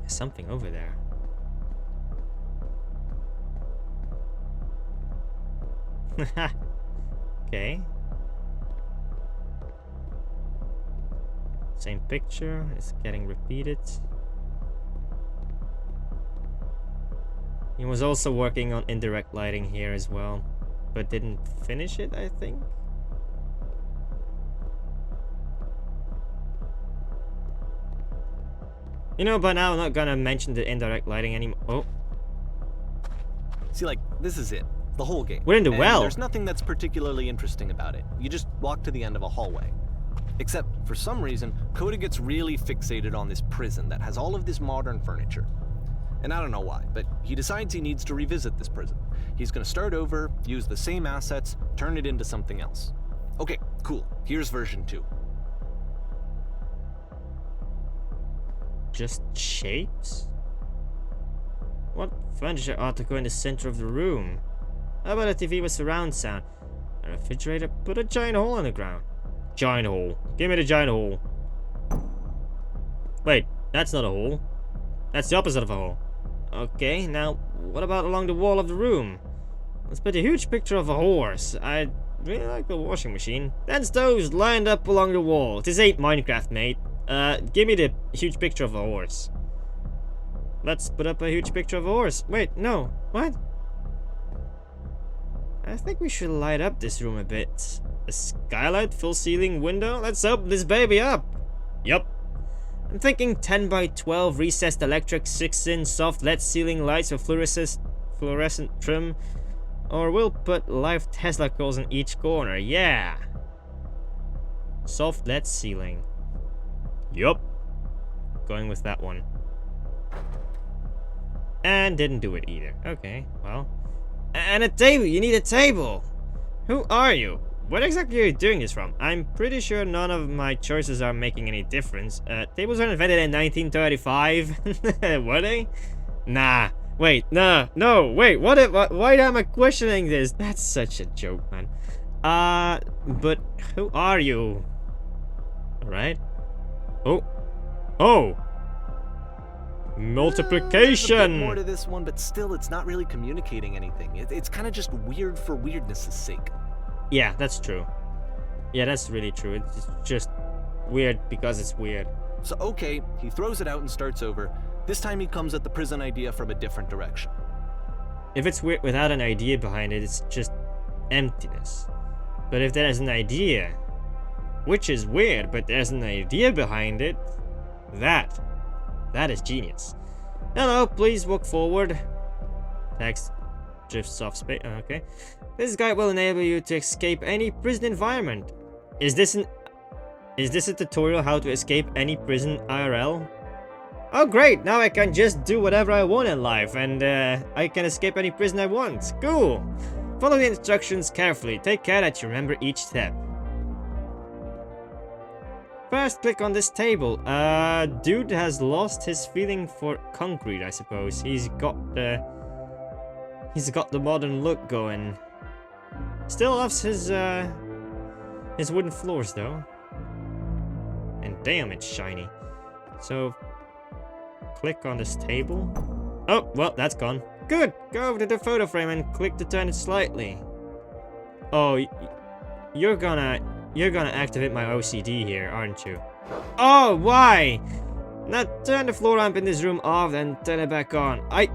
There's something over there. Okay. Same picture. It's getting repeated. He was also working on indirect lighting here as well, but didn't finish it, I think. You know, by now I'm not gonna mention the indirect lighting anymore. Oh. See, like, this is it. The whole game. We're in the And well. There's nothing that's particularly interesting about it. You just walk to the end of a hallway. Except, for some reason, Coda gets really fixated on this prison that has all of this modern furniture. And I don't know why, but he decides he needs to revisit this prison. He's gonna start over, use the same assets, turn it into something else. Okay, cool. Here's version 2. Just shapes? What furniture ought to go in the center of the room? How about a TV with surround sound? A refrigerator? Put a giant hole in the ground. Giant hole. Give me the giant hole. Wait, that's not a hole. That's the opposite of a hole. Okay, now, what about along the wall of the room? Let's put a huge picture of a horse. I really like the washing machine. That's those lined up along the wall. This ain't Minecraft, mate. Give me the huge picture of a horse. Let's put up a huge picture of a horse. Wait, no. What? I think we should light up this room a bit. A skylight, full ceiling window? Let's open this baby up. Yup. I'm thinking 10 by 12 recessed electric 6-inch soft LED ceiling lights with fluorescent trim. Or we'll put live Tesla coils in each corner. Yeah. Soft LED ceiling. Yup. Going with that one. And didn't do it either. Okay, well. And a table! You need a table! Who are you? What exactly are you doing this from? I'm pretty sure none of my choices are making any difference. Tables were invented in 1935. Were they? Nah. Wait, nah. No, wait, why am I questioning this? That's such a joke, man. But who are you? Alright. Oh. Oh! Multiplication! There's a bit more to this one, but still, it's not really communicating anything. It's kind of just weird for weirdness' sake. Yeah, that's true. Yeah, that's really true. It's just weird because it's weird. So, okay, he throws it out and starts over. This time he comes at the prison idea from a different direction. If it's weird without an idea behind it, it's just emptiness. But if there's an idea, which is weird, but there's an idea behind it, that is genius. Hello, please walk forward. Text. drifts off space. Okay. This guide will enable you to escape any prison environment. Is this a tutorial how to escape any prison IRL? Oh great, now I can just do whatever I want in life and I can escape any prison I want. Cool! Follow the instructions carefully. Take care that you remember each step. First, click on this table. Dude has lost his feeling for concrete, I suppose. He's got the modern look going. Still loves his wooden floors though. And damn, it's shiny. So, click on this table. Oh, well, that's gone. Good! Go over to the photo frame and click to turn it slightly. Oh, you're gonna activate my OCD here, aren't you? Oh, why? Now turn the floor lamp in this room off and turn it back on. I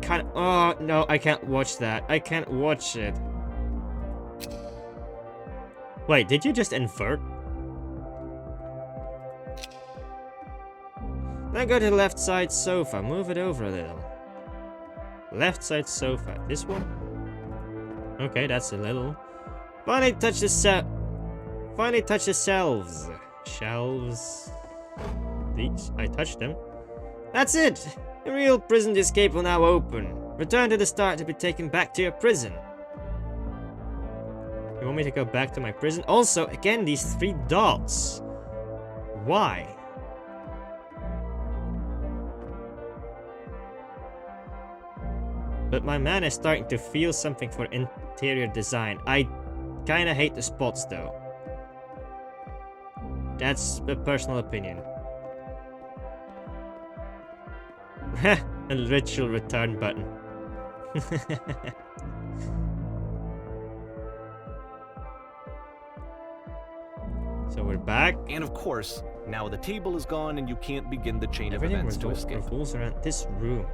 can't. Oh no, I can't watch that. I can't watch it. Wait, did you just invert? Now go to the left side sofa. Move it over a little. Left side sofa. This one? Okay, that's a little. Finally touch the shelves. Shelves. These? I touched them. That's it! The real prison escape will now open. Return to the start to be taken back to your prison. You want me to go back to my prison? Also, again, these 3 dots. Why? But my man is starting to feel something for interior design. I kinda hate the spots though. That's a personal opinion. A ritual return button. So we're back. And of course, now the table is gone and you can't begin the chain of Everything events to escape. revolves around this room.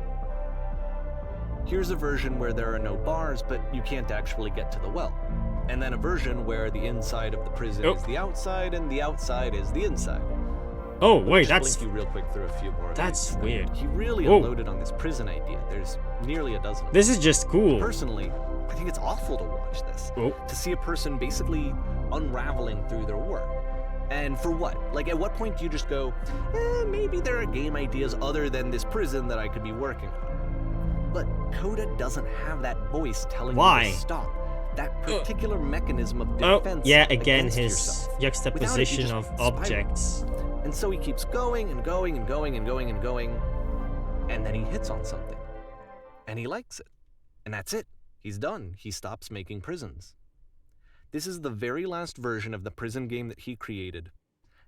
Here's a version where there are no bars, but you can't actually get to the well. And then a version where the inside of the prison is the outside and the outside is the inside. Oh wait, Just that's blink you real quick through a few more. that's weird. He really Whoa. unloaded on this prison idea. There's nearly a dozen. This is just cool. Personally, I think it's awful to watch this. Oh. To see a person basically unraveling through their work. And for what? Like, at what point do you just go, maybe there are game ideas other than this prison that I could be working on? But Coda doesn't have that voice telling you to stop. That particular mechanism of defense. Oh, yeah, again, against his yourself. juxtaposition Without it, you of just spiral. objects. And so he keeps going and going and going and going and going, and then he hits on something. And he likes it. And that's it. He's done. He stops making prisons. This is the very last version of the prison game that he created.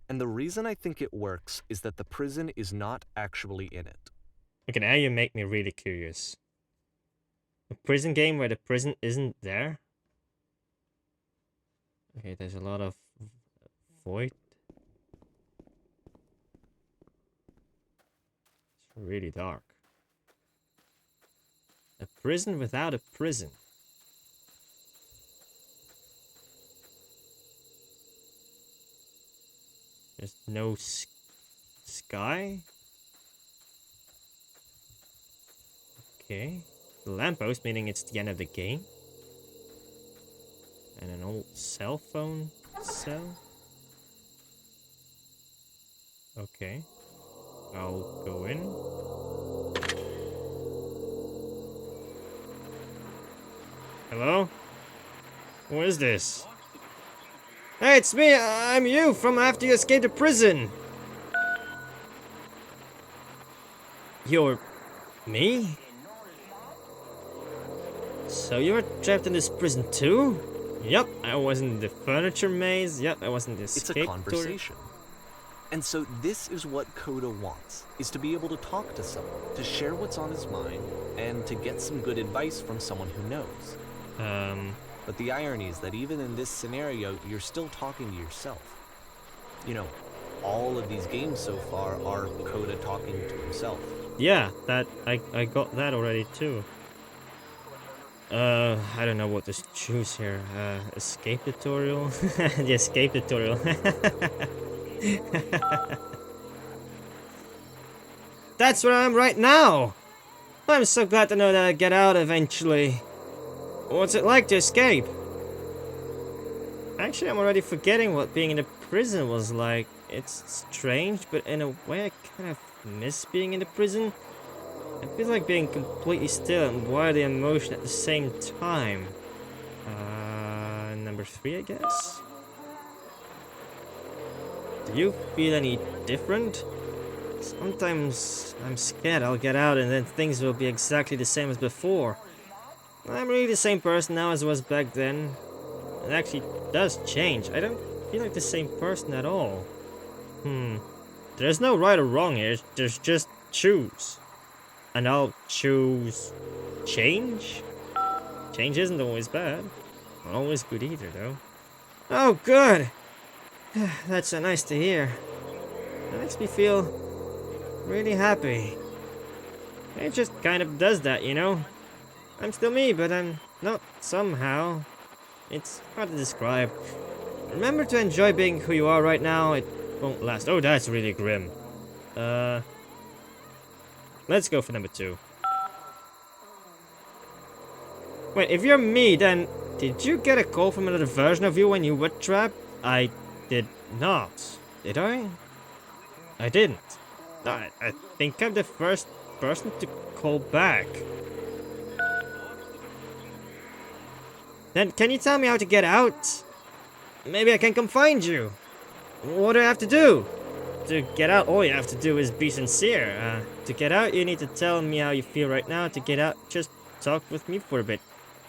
And the reason I think it works is that the prison is not actually in it. Okay, now you make me really curious. A prison game where the prison isn't there? Okay, there's a lot of void. It's really dark. A prison without a prison. There's no sky? Okay. The lamppost, meaning it's the end of the game. And an old cell phone cell. Okay. I'll go in. Hello? Who is this? Hey, it's me! I'm you from after you escaped the prison! You're... me? So you were trapped in this prison too? Yep, I was in the furniture maze. Yep, I was in the escape It's a conversation. And so this is what Coda wants, is to be able to talk to someone, to share what's on his mind, and to get some good advice from someone who knows. But the irony is that even in this scenario, you're still talking to yourself. You know, all of these games so far are Coda talking to himself. Yeah, that I got that already too. I don't know what to choose here. Escape tutorial? The escape tutorial. That's where I am right now! I'm so glad to know that I get out eventually. What's it like to escape? Actually, I'm already forgetting what being in a prison was like. It's strange, but in a way I kind of miss being in the prison. It feels like being completely still and wildly in motion at the same time. Number 3, I guess? Do you feel any different? Sometimes I'm scared I'll get out and then things will be exactly the same as before. I'm really the same person now as I was back then. It actually does change. I don't feel like the same person at all. There's no right or wrong here. There's just choose. And I'll choose change? Change isn't always bad. Not always good either, though. Oh, good! That's so nice to hear. It makes me feel really happy. It just kind of does that, you know? I'm still me, but I'm not somehow. It's hard to describe. Remember to enjoy being who you are right now. It won't last. Oh, that's really grim. Let's go for number 2. Wait, if you're me, then did you get a call from another version of you when you were trapped? I did not. Did I? I didn't. I think I'm the first person to call back. Then can you tell me how to get out? Maybe I can come find you. What do I have to do? To get out, all you have to do is be sincere. To get out, you need to tell me how you feel right now. To get out, just talk with me for a bit.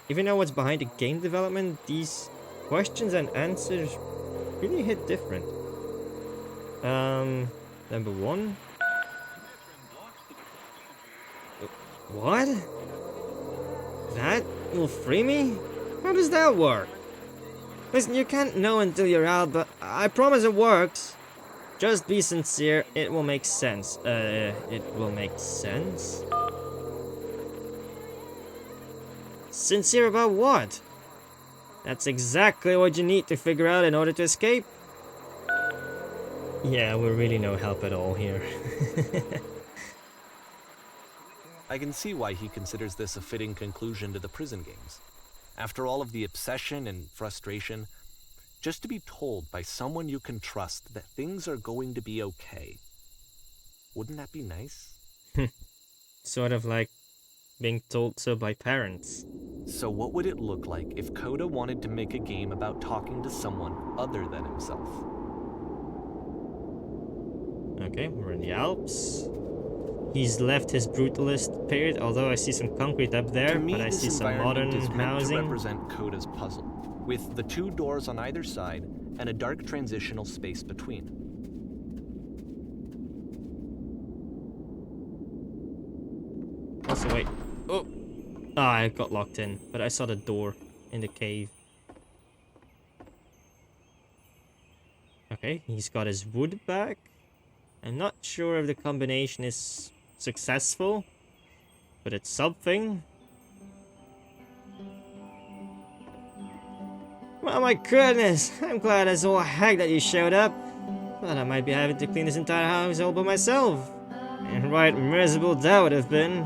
If you know what's behind the game development, these questions and answers really hit different. Number 1. What? That will free me? How does that work? Listen, you can't know until you're out, but I promise it works. Just be sincere, it will make sense. It will make sense? Sincere about what? That's exactly what you need to figure out in order to escape. Yeah, we're really no help at all here. I can see why he considers this a fitting conclusion to the prison games. After all of the obsession and frustration, just to be told by someone you can trust that things are going to be okay. Wouldn't that be nice? Sort of like being told so by parents. So what would it look like if Coda wanted to make a game about talking to someone other than himself? Okay, we're in the Alps. He's left his brutalist period, although I see some concrete up there, To me, but I this see some environment modern is meant housing. to represent Coda's puzzle, with the 2 doors on either side and a dark transitional space between. Also, wait. Oh! Ah, I got locked in, but I saw the door in the cave. Okay, he's got his wood back. I'm not sure if the combination is successful, but it's something. Well, my goodness, I'm glad I saw a hag that you showed up. Thought I might be having to clean this entire house all by myself. And right miserable that would have been.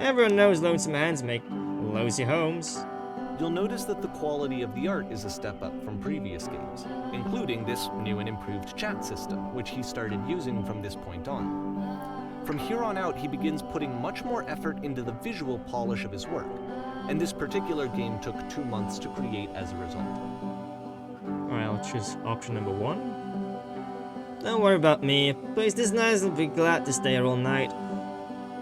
Everyone knows lonesome hands make lousy homes. You'll notice that the quality of the art is a step up from previous games, including this new and improved chat system, which he started using from this point on. From here on out, he begins putting much more effort into the visual polish of his work, and this particular game took 2 months to create as a result. Alright, I'll choose option number 1. Don't worry about me. A place this nice will be glad to stay here all night.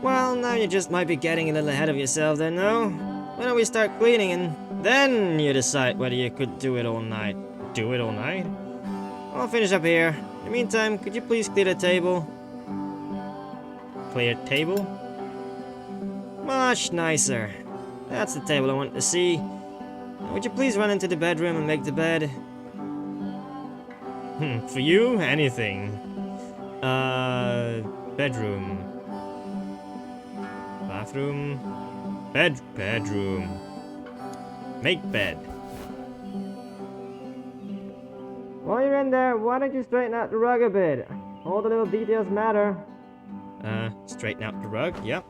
Well, now you just might be getting a little ahead of yourself then, no? Why don't we start cleaning and then you decide whether you could do it all night. Do it all night? I'll finish up here. In the meantime, could you please clear the table? Clear table? Much nicer. That's the table I want to see. Would you please run into the bedroom and make the bed? For you, anything. Bedroom. Bathroom. Bedroom. Make bed. While you're in there, why don't you straighten out the rug a bit? All the little details matter. Straighten out the rug, yep.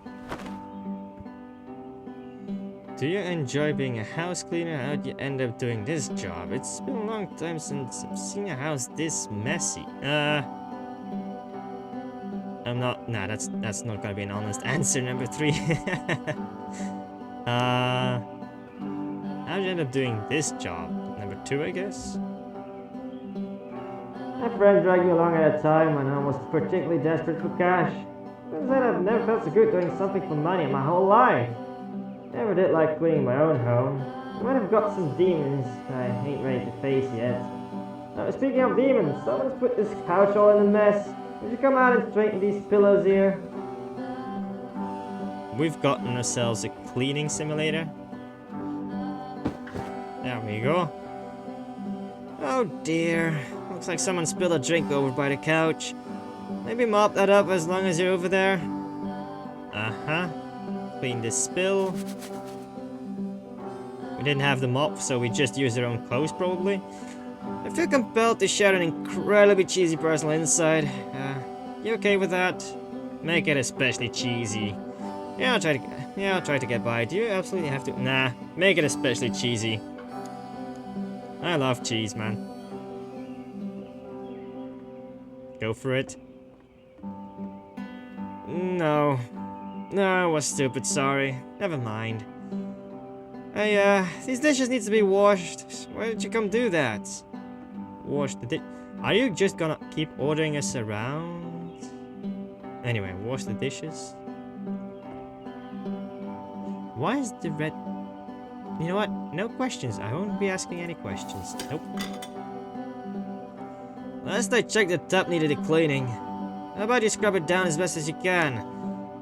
Do you enjoy being a house cleaner? How'd you end up doing this job? It's been a long time since I've seen a house this messy. I'm not. Nah, that's not gonna be an honest answer. Number 3. How'd you end up doing this job? Number 2, I guess. My friend dragged me along at a time when I was particularly desperate for cash. Turns out I've never felt so good doing something for money in my whole life. Never did like cleaning my own home. I might have got some demons I ain't ready to face yet. Speaking of demons, someone's put this couch all in a mess. Would you come out and straighten these pillows here? We've gotten ourselves a cleaning simulator. There we go. Oh dear. Looks like someone spilled a drink over by the couch. Maybe mop that up as long as you're over there. Uh-huh. Clean this spill. We didn't have the mop, so we just used our own clothes, probably. I feel compelled to share an incredibly cheesy personal insight. You okay with that? Make it especially cheesy. Yeah, I'll try to get by. Do you absolutely have to? Nah, make it especially cheesy. I love cheese, man. Go for it. No. No, I was stupid, sorry. Never mind. Hey, these dishes need to be washed. Why did you come do that? Wash the dish. Are you just gonna keep ordering us around? Anyway, wash the dishes. Why is the red... You know what? No questions. I won't be asking any questions. Nope. Last I checked, the tub needed a cleaning. How about you scrub it down as best as you can?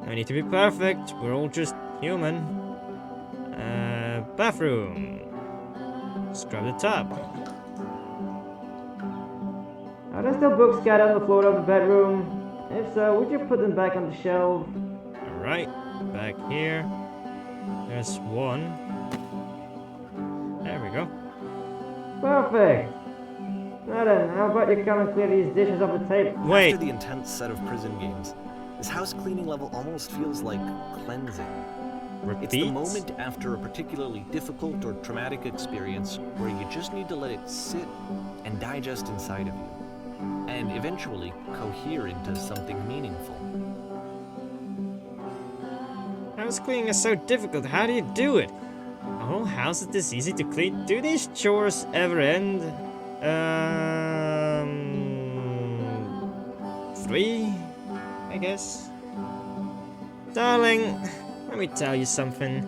No need to be perfect. We're all just human. Bathroom. Scrub the tub. Are there still books scattered on the floor of the bedroom? If so, would you put them back on the shelf? Alright, back here. There's one. There we go. Perfect! Now then, how about you come and clear these dishes off the table? Wait! After the intense set of prison games, this house cleaning level almost feels like cleansing. Repeat? It's the moment after a particularly difficult or traumatic experience where you just need to let it sit and digest inside of you, and eventually cohere into something meaningful. House cleaning is so difficult. How do you do it? A whole house is this easy to clean? Do these chores ever end? 3, I guess. Darling, let me tell you something.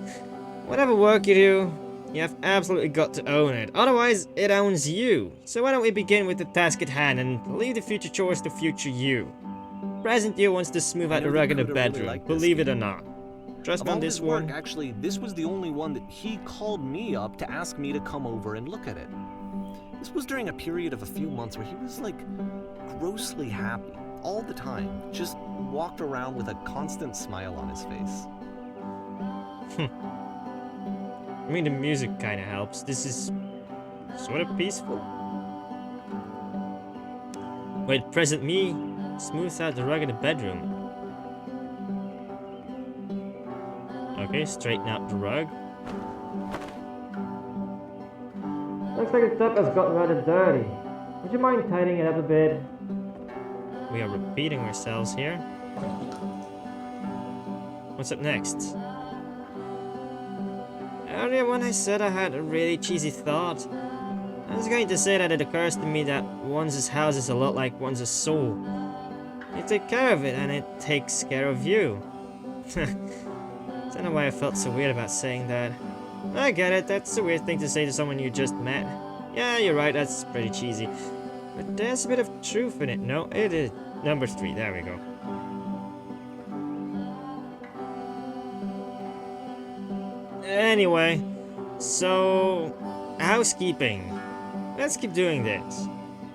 Whatever work you do, you have absolutely got to own it. Otherwise, it owns you. So why don't we begin with the task at hand and leave the future chores to future you. Present you wants to smooth out the rug in the bedroom, really believe it or not. Trust me on this one. Actually, this was the only one that he called me up to ask me to come over and look at it. This was during a period of a few months where he was like grossly happy all the time. Just walked around with a constant smile on his face. I mean, the music kind of helps. This is sort of peaceful. Wait, present me smooths out the rug in the bedroom. Okay, straighten out the rug. Looks like the tub has gotten rather dirty. Would you mind tidying it up a bit? We are repeating ourselves here. What's up next? Earlier when I said I had a really cheesy thought, I was going to say that it occurs to me that one's house is a lot like one's soul. You take care of it and it takes care of you. Don't know why I felt so weird about saying that. I get it, that's a weird thing to say to someone you just met. Yeah, you're right, that's pretty cheesy. But there's a bit of truth in it. No, it is. Number 3, there we go. Anyway, so... housekeeping. Let's keep doing this.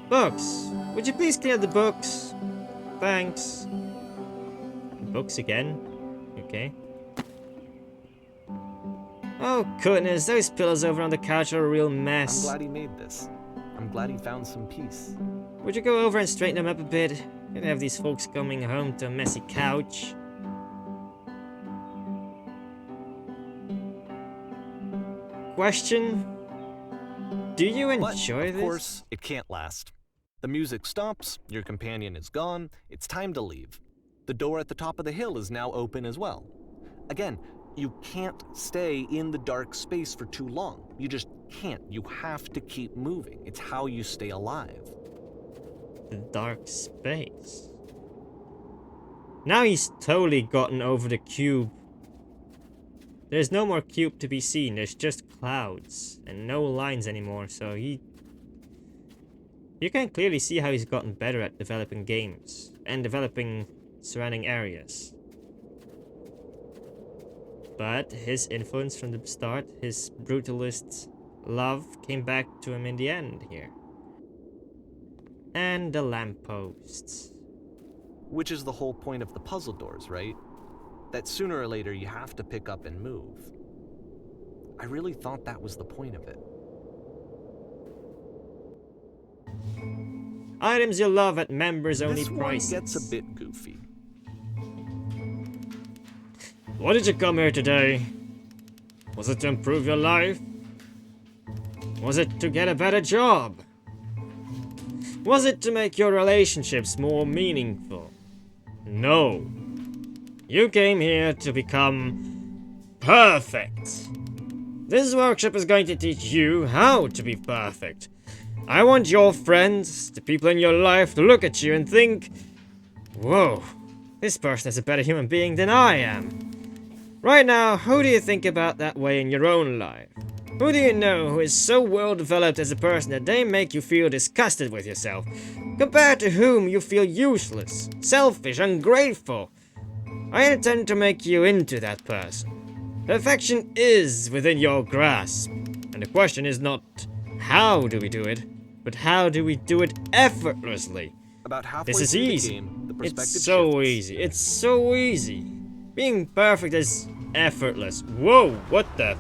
Books. Would you please clear the books? Thanks. Books again? Okay. Oh goodness, those pillows over on the couch are a real mess. I'm glad he made this. I'm glad he found some peace. Would you go over and straighten them up a bit? Can't have these folks coming home to a messy couch. question, do you enjoy Of this? course, it can't last. The music stops, your companion is gone, it's time to leave. The door at the top of the hill is now open as well. Again, you can't stay in the dark space for too long. You just can't. You have to keep moving. It's how you stay alive. The dark space. Now he's totally gotten over the cube. There's no more cube to be seen. There's just clouds and no lines anymore. So you can clearly see how he's gotten better at developing games and developing surrounding areas. But his influence from the start, his brutalist love, came back to him in the end here. And the lampposts. Which is the whole point of the puzzle doors, right? That sooner or later you have to pick up and move. I really thought that was the point of it. Items you love at members only This one prices. gets a bit goofy. Why did you come here today? Was it to improve your life? Was it to get a better job? Was it to make your relationships more meaningful? No. You came here to become perfect. This workshop is going to teach you how to be perfect. I want your friends, the people in your life, to look at you and think, whoa, this person is a better human being than I am. Right now, who do you think about that way in your own life? Who do you know who is so well developed as a person that they make you feel disgusted with yourself? Compared to whom you feel useless, selfish, ungrateful. I intend to make you into that person. Perfection is within your grasp. And the question is not how do we do it, but how do we do it effortlessly? About halfway This is through easy. the game, the perspective It's so shifts. easy. It's so easy. Being perfect is effortless. Whoa, what the?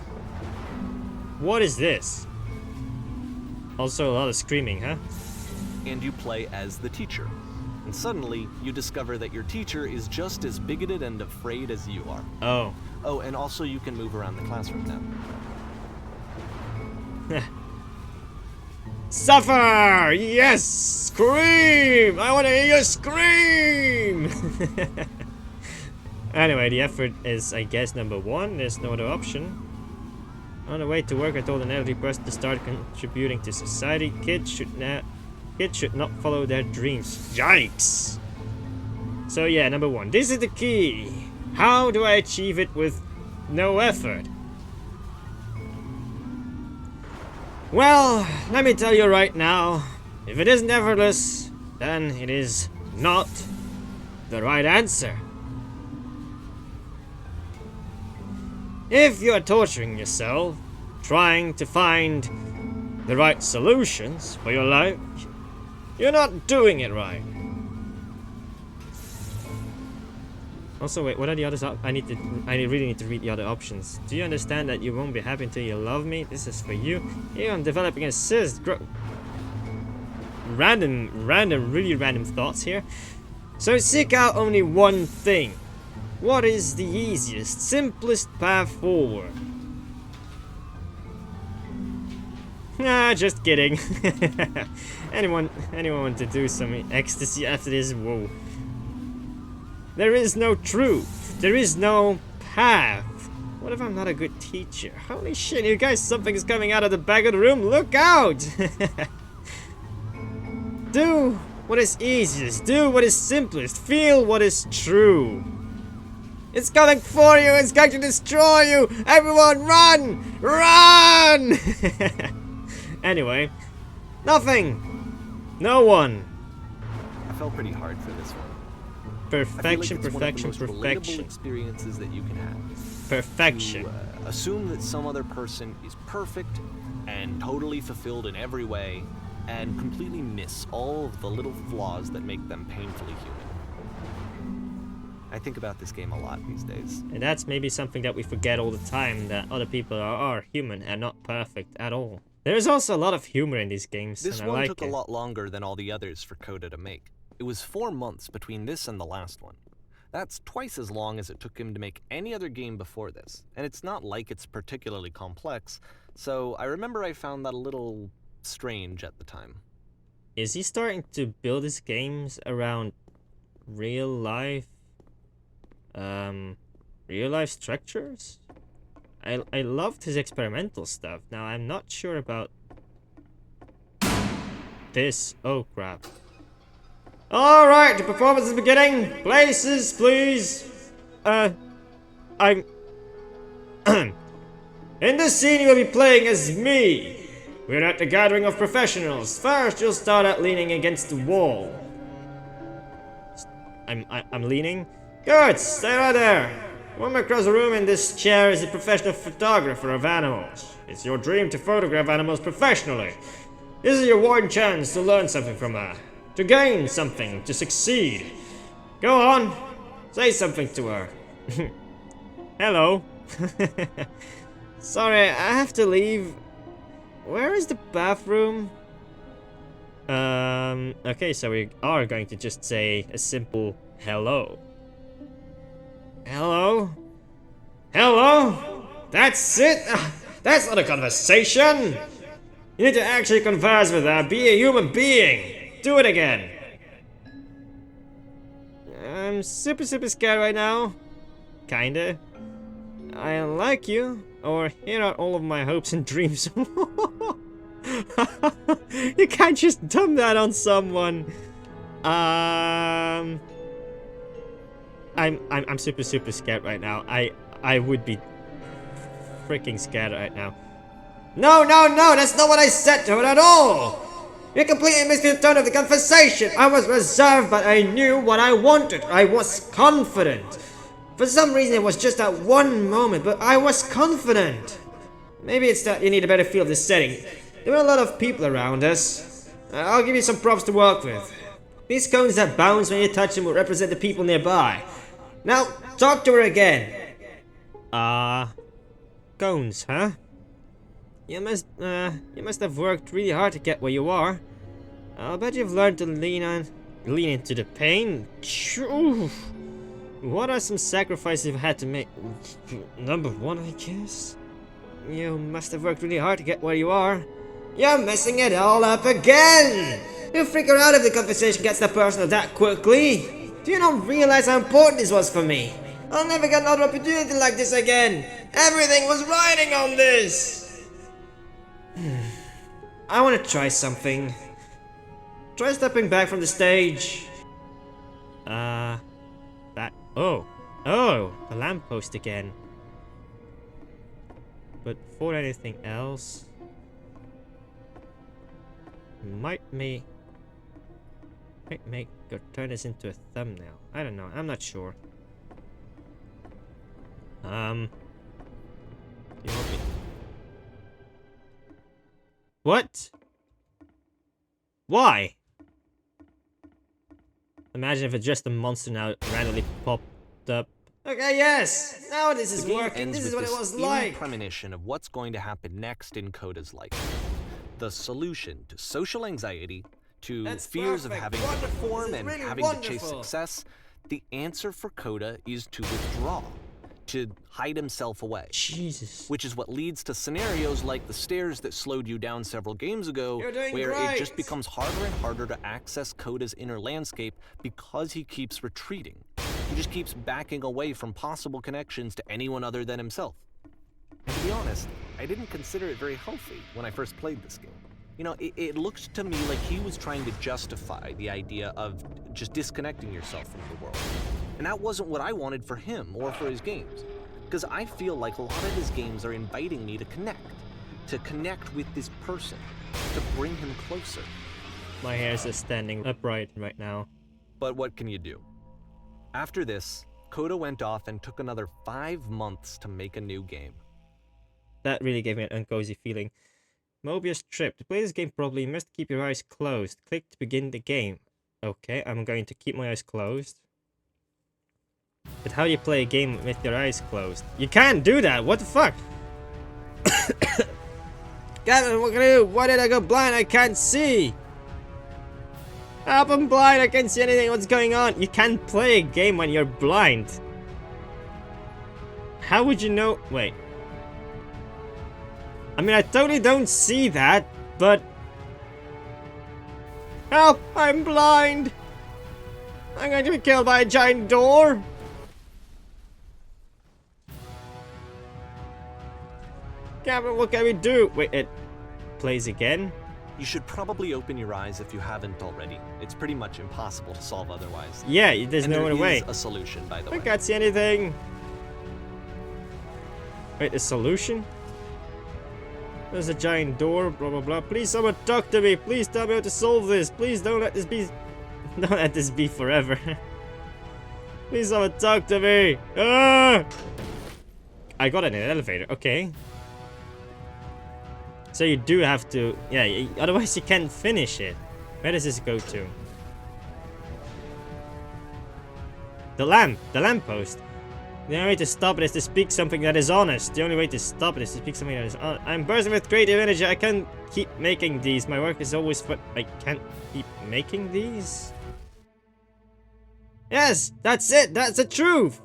What is this? Also a lot of screaming, huh? And you play as the teacher. And suddenly, you discover that your teacher is just as bigoted and afraid as you are. Oh. Oh, and also you can move around the classroom now. Suffer! Yes! Scream! I want to hear you scream! Anyway, the effort is, I guess, number one. There's no other option. On the way to work, I told an elderly person to start contributing to society. Kids should not follow their dreams. Yikes! So yeah, number one. This is the key. How do I achieve it with no effort? Well, let me tell you right now, if it isn't effortless, then it is not the right answer. If you are torturing yourself, trying to find the right solutions for your life, you're not doing it right. Also, wait, what are the others? I really need to read the other options. Do you understand that you won't be happy until you love me? This is for you. Here I'm developing a cyst. Really random thoughts here. So seek out only one thing. What is the easiest, simplest path forward? Nah, just kidding. anyone want to do some ecstasy after this? Whoa. There is no truth. There is no path. What if I'm not a good teacher? Holy shit, you guys, something's coming out of the back of the room. Look out! Do what is easiest. Do what is simplest. Feel what is true. It's coming for you. It's going to destroy you. Everyone run! Run! Anyway, nothing. No one. I felt pretty hard for this one. Perfection, I feel like it's one of the most relatable perfection. experiences that you can have. Perfection. To assume that some other person is perfect and totally fulfilled in every way, and completely miss all of the little flaws that make them painfully human. I think about this game a lot these days. And that's maybe something that we forget all the time, that other people are human and not perfect at all. There's also a lot of humor in these games, This and I one like took it. a lot longer than all the others for Coda to make. It was 4 months between this and the last one. That's twice as long as it took him to make any other game before this, and it's not like it's particularly complex, so I remember I found that a little strange at the time. Is he starting to build his games around real life structures? I loved his experimental stuff. Now I'm not sure about this. Oh crap. Alright, the performance is beginning. Places, please. I'm in this scene you will be playing as me. We're at the gathering of professionals. First you'll start out leaning against the wall. I'm leaning? Good, stay right there. The woman across the room in this chair is a professional photographer of animals. It's your dream to photograph animals professionally. This is your one chance to learn something from her. To gain something, to succeed. Go on, say something to her. Hello. Sorry, I have to leave. Where is the bathroom? Okay, so we are going to just say a simple hello. Hello? Hello? That's it? That's not a conversation! You need to actually converse with her, be a human being! Do it again! I'm super scared right now. Kinda. I like you, or here are all of my hopes and dreams. You can't just dump that on someone. I'm super scared right now. I would be freaking scared right now. No, that's not what I said to her at all. You completely missed the tone of the conversation. I was reserved, but I knew what I wanted. I was confident. For some reason, it was just that one moment, but I was confident. Maybe it's that you need a better feel of the setting. There were a lot of people around us. I'll give you some props to work with. These cones that bounce when you touch them will represent the people nearby. Now, talk to her again. Cones, huh? You must have worked really hard to get where you are. I'll bet you've learned to lean into the pain. What are some sacrifices you've had to make? Number one, I guess. You must have worked really hard to get where you are. You're messing it all up again! You figure out if the conversation gets that personal that quickly. Do you not realize how important this was for me? I'll never get another opportunity like this again. Everything was riding on this. I want to try something. Try stepping back from the stage. Oh, the lamppost again. But before anything else, might make or turn this into a thumbnail. I don't know. I'm not sure. You want me? What? Why? Imagine if it's just a monster now randomly popped up. Okay, yes! Now this is working. This is what it was like. Premonition of what's going to happen next in Coda's life. The solution to social anxiety, to fears of having to perform and having to chase success, the answer for Coda is to withdraw, to hide himself away. Jesus. Which is what leads to scenarios like the stairs that slowed you down several games ago, where it just becomes harder and harder to access Coda's inner landscape because he keeps retreating. He just keeps backing away from possible connections to anyone other than himself. And to be honest, I didn't consider it very healthy when I first played this game. You know, it looked to me like he was trying to justify the idea of just disconnecting yourself from the world. And that wasn't what I wanted for him or for his games. Because I feel like a lot of his games are inviting me to connect with this person, to bring him closer. My hair is just standing upright right now. But what can you do? After this, Coda went off and took another 5 months to make a new game. That really gave me an uncozy feeling. Mobius trip. To play this game properly, you must keep your eyes closed. Click to begin the game. Okay, I'm going to keep my eyes closed. But how do you play a game with your eyes closed? You can't do that! What the fuck? Gavin, what can I do? Why did I go blind? I can't see! Help, I'm blind, I can't see anything, what's going on? You can't play a game when you're blind. How would you know? Wait. I mean, I totally don't see that, but... Help, I'm blind! I'm going to be killed by a giant door! Captain, what can we do? Wait, it plays again? You should probably open your eyes if you haven't already. It's pretty much impossible to solve otherwise. Yeah, there's And no there other way. is a solution, by the I way. can't see anything. Wait, the solution? There's a giant door, blah blah blah. Please someone talk to me. Please tell me how to solve this. Please don't let this be... Don't let this be forever. Please someone talk to me. Ah! I got in an elevator, okay. So you do have to... Yeah, otherwise you can't finish it. Where does this go to? The lamppost. The only way to stop it is to speak something that is honest. The only way to stop it is to speak something that is honest. I'm bursting with creative energy. I can't keep making these. My work is always but I can't keep making these. Yes, that's it. That's the truth.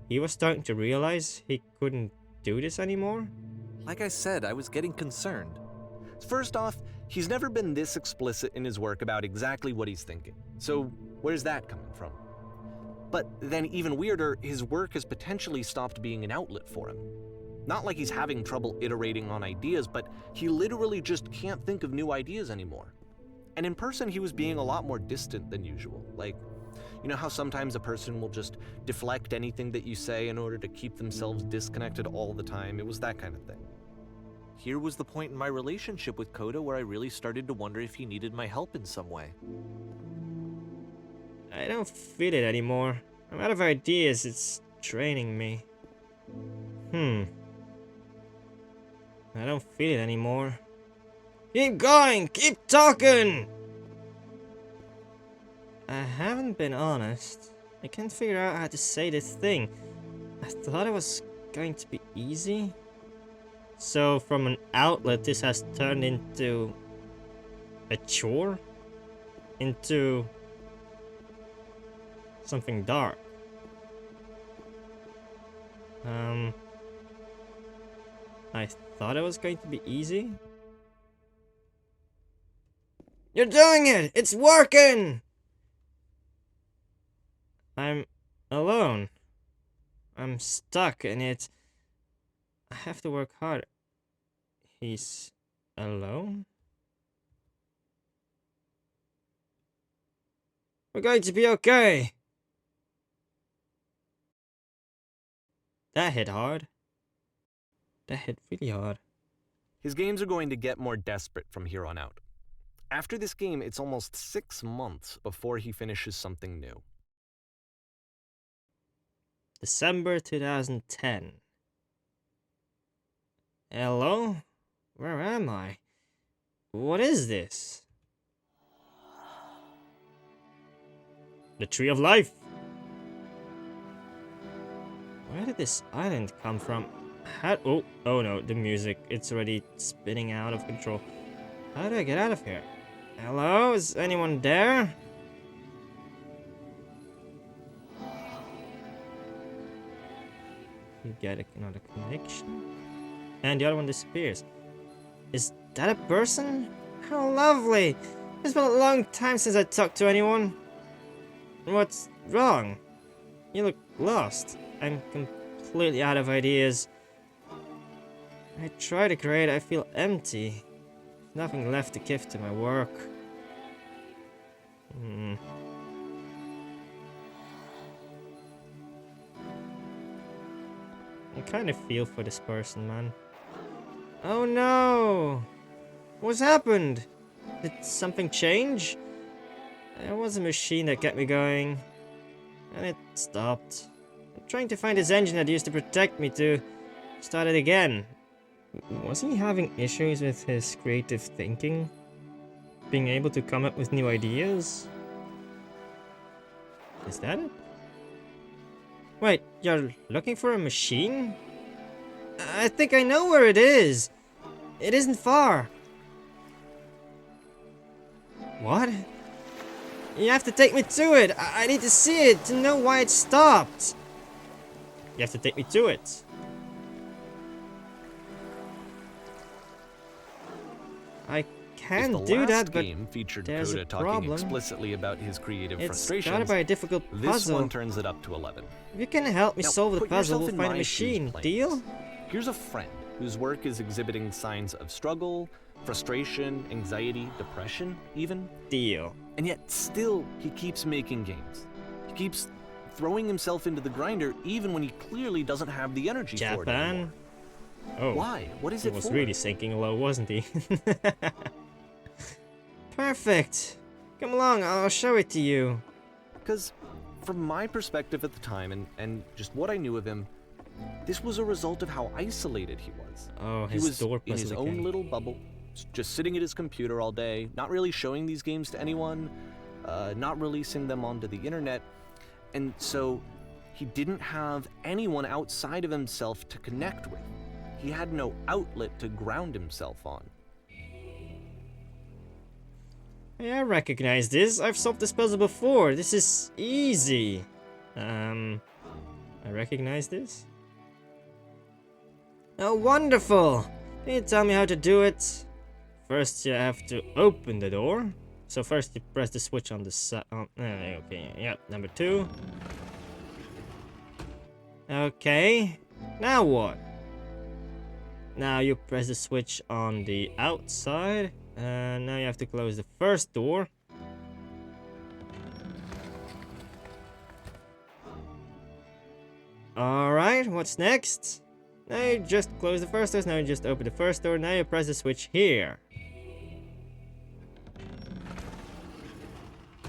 He was starting to realize he couldn't do this anymore. Like I said, I was getting concerned. First off, he's never been this explicit in his work about exactly what he's thinking. So where's that coming from? But then even weirder, his work has potentially stopped being an outlet for him. Not like he's having trouble iterating on ideas, but he literally just can't think of new ideas anymore. And in person, he was being a lot more distant than usual. Like, you know how sometimes a person will just deflect anything that you say in order to keep themselves disconnected all the time? It was that kind of thing. Here was the point in my relationship with Coda where I really started to wonder if he needed my help in some way. I don't feel it anymore. I'm out of ideas. It's draining me. I don't feel it anymore. Keep going! Keep talking! I haven't been honest. I can't figure out how to say this thing. I thought it was going to be easy. So from an outlet, this has turned into a chore? Into something dark. I thought it was going to be easy. You're doing it! It's working! I'm alone. I'm stuck in it. I have to work harder. He's alone? We're going to be okay. That hit hard. That hit really hard. His games are going to get more desperate from here on out. After this game, it's almost 6 months before he finishes something new. December 2010. Hello? Where am I? What is this? The Tree of Life. Where did this island come from? How... Oh no, the music. It's already spinning out of control. How do I get out of here? Hello? Is anyone there? You get another connection. And the other one disappears. Is that a person? How lovely! It's been a long time since I talked to anyone. What's wrong? You look lost. I'm completely out of ideas. I try to create, I feel empty. Nothing left to give to my work. I kind of feel for this person, man. Oh no! What's happened? Did something change? There was a machine that kept me going, and it stopped. I'm trying to find this engine that used to protect me to start it again. Was he having issues with his creative thinking? Being able to come up with new ideas? Is that it? Wait, you're looking for a machine? I think I know where it is. It isn't far. What? You have to take me to it. I need to see it to know why it stopped. You have to take me to it. I can do that, but game featured there's Coda a talking problem. explicitly about his creative It's frustrations. gotta be a difficult This puzzle. one turns it up to 11. If you can help me Now, solve the put puzzle, yourself we'll in find a my machine. shoes playing Deal? this. Here's a friend whose work is exhibiting signs of struggle, frustration, anxiety, depression, even. Deal. And yet, still, he keeps making games. He keeps throwing himself into the grinder even when he clearly doesn't have the energy for it anymore. Japan? Oh. Why? What is He it was for? really sinking low, wasn't he? Perfect. Come along, I'll show it to you. Because from my perspective at the time and just what I knew of him, this was a result of how isolated he was. Oh, He his was door in his puzzle own again. little bubble, just sitting at his computer all day, not really showing these games to anyone, not releasing them onto the internet, and so he didn't have anyone outside of himself to connect with. He had no outlet to ground himself on. Yeah, I recognize this. I've solved this puzzle before. This is easy. I recognize this. Oh, wonderful! Can you tell me how to do it? First, you have to open the door. So first, you press the switch on the side. Okay, yeah, number 2. Okay, now what? Now you press the switch on the outside. And now you have to close the first door. Alright, what's next? Now you just close the first door, now you just open the first door, now you press the switch here.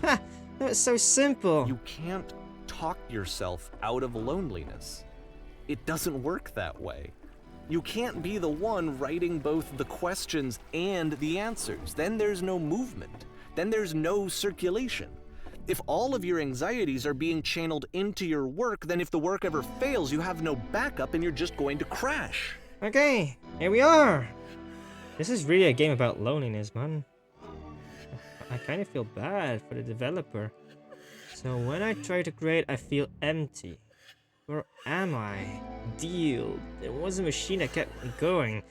Ha! That was so simple. You can't talk yourself out of loneliness. It doesn't work that way. You can't be the one writing both the questions and the answers. Then there's no movement. Then there's no circulation. If all of your anxieties are being channeled into your work, then if the work ever fails, you have no backup and you're just going to crash. Okay, here we are. This is really a game about loneliness, man. I kind of feel bad for the developer. So when I try to create, I feel empty. Where am I? Deal. There was a machine that kept me going.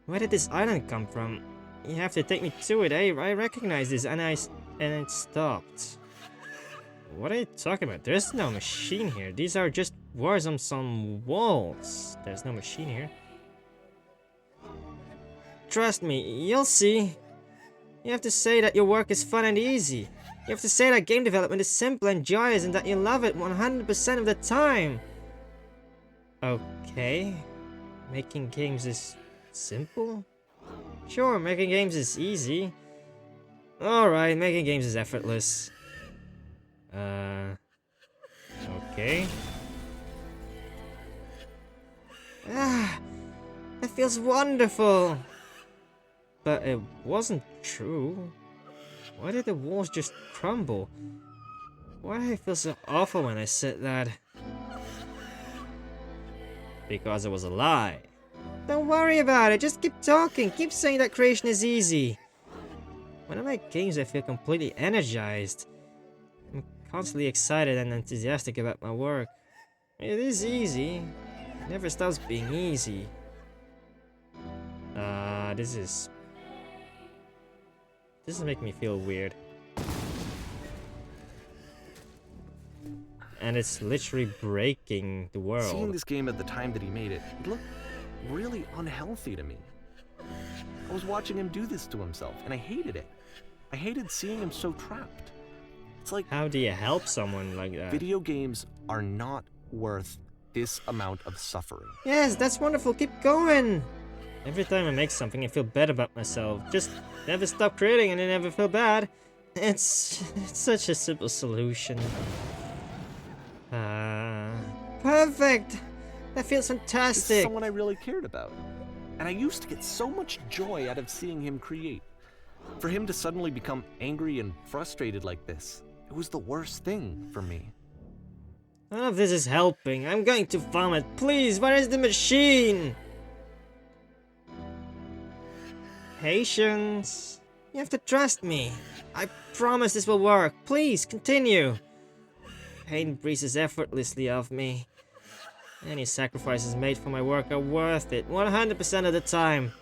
Where did this island come from? You have to take me to it. I recognize this, and it stopped. What are you talking about? There's no machine here. These are just words on some walls. There's no machine here. Trust me, you'll see. You have to say that your work is fun and easy. You have to say that game development is simple and joyous and that you love it 100% of the time. Okay. Making games is simple? Sure, making games is easy. Alright, making games is effortless. Okay. Ah, that feels wonderful. But it wasn't true. Why did the walls just crumble? Why do I feel so awful when I said that? Because it was a lie. Don't worry about it, just keep talking. Keep saying that creation is easy. When I make games, I feel completely energized. I'm constantly excited and enthusiastic about my work. It is easy. It never stops being easy. This is making me feel weird. And it's literally breaking the world. Seeing this game at the time that he made it, it looked really unhealthy to me. I was watching him do this to himself, and I hated it. I hated seeing him so trapped. It's like, how do you help someone like that? Video games are not worth this amount of suffering. Yes, that's wonderful. Keep going. Every time I make something, I feel bad about myself. Just never stop creating and I never feel bad. It's such a simple solution. Perfect. That feels This fantastic. is someone I really cared about. And I used to get so much joy out of seeing him create. For him to suddenly become angry and frustrated like this, it was the worst thing for me. None of this is helping. I'm going to vomit. Please, where is the machine? Patience. You have to trust me. I promise this will work. Please, continue. Pain breezes effortlessly off me. Any sacrifices made for my work are worth it, 100% of the time.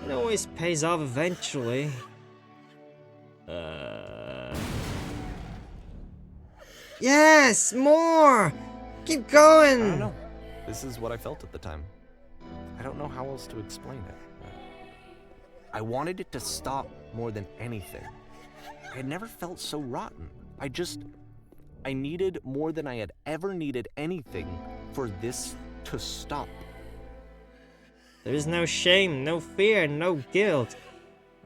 It always pays off eventually. Yes, more! Keep going! I don't know. This is what I felt at the time. I don't know how else to explain it. I wanted it to stop more than anything. I had never felt so rotten. I needed more than I had ever needed anything for this to stop. There is no shame, no fear, no guilt.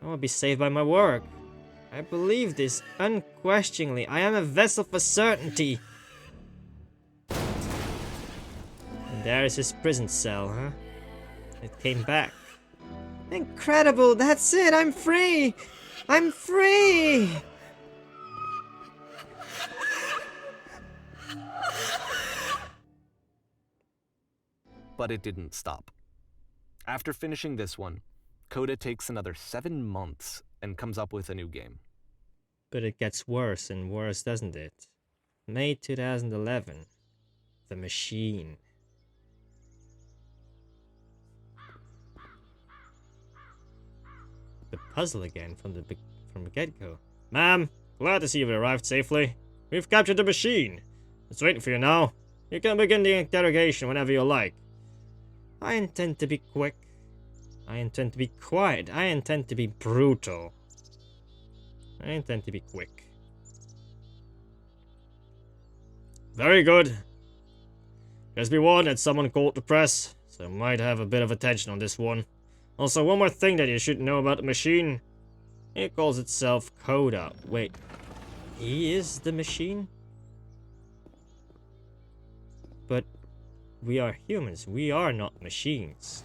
I will be saved by my work. I believe this unquestioningly. I am a vessel for certainty. And there is his prison cell, huh? It came back. Incredible! That's it! I'm free! I'm free! But it didn't stop. After finishing this one, Coda takes another 7 months and comes up with a new game. But it gets worse and worse, doesn't it? May 2011. The Machine. The puzzle again from the get-go. Ma'am, glad to see you've arrived safely. We've captured the machine. It's waiting for you now. You can begin the interrogation whenever you like. I intend to be quick. I intend to be quiet. I intend to be brutal. I intend to be quick. Very good. Just be warned that someone called the press, so I might have a bit of attention on this one. Also, one more thing that you should know about the machine. It calls itself Coda. Wait, he is the machine? But we are humans. We are not machines.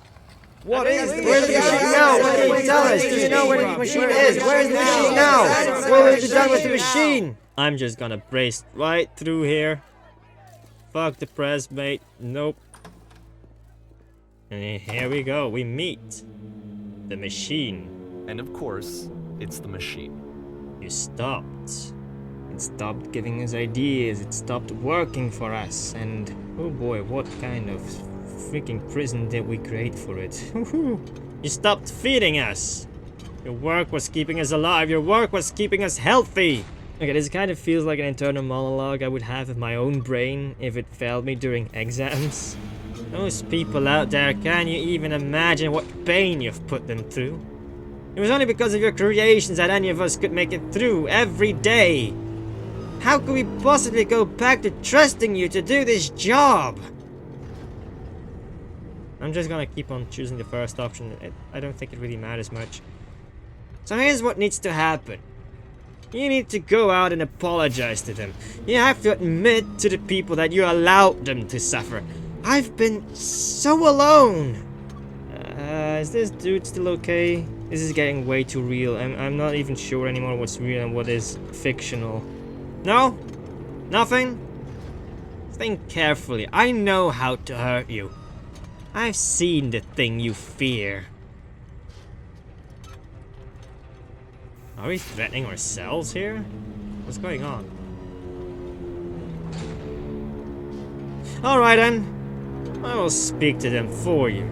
What is the machine now? What can you tell us? Do you know where the machine is? Where is the machine now? What have you done with the machine? I'm just gonna brace right through here. Fuck the press, mate. Nope. And here we go. We meet the machine. And of course, it's the machine. You stopped. It stopped giving us ideas. It stopped working for us. And oh boy, what kind of freaking prison did we create for it? You stopped feeding us. Your work was keeping us alive. Your work was keeping us healthy. Okay, this kind of feels like an internal monologue I would have in my own brain if it failed me during exams. Those people out there, can you even imagine what pain you've put them through? It was only because of your creations that any of us could make it through every day. How could we possibly go back to trusting you to do this job? I'm just gonna keep on choosing the first option. I don't think it really matters much. So here's what needs to happen. You need to go out and apologize to them. You have to admit to the people that you allowed them to suffer. I've been so alone. Is this dude still okay? This is getting way too real. I'm not even sure anymore what's real and what is fictional. No? Nothing? Think carefully. I know how to hurt you. I've seen the thing you fear. Are we threatening ourselves here? What's going on? Alright then. I will speak to them for you.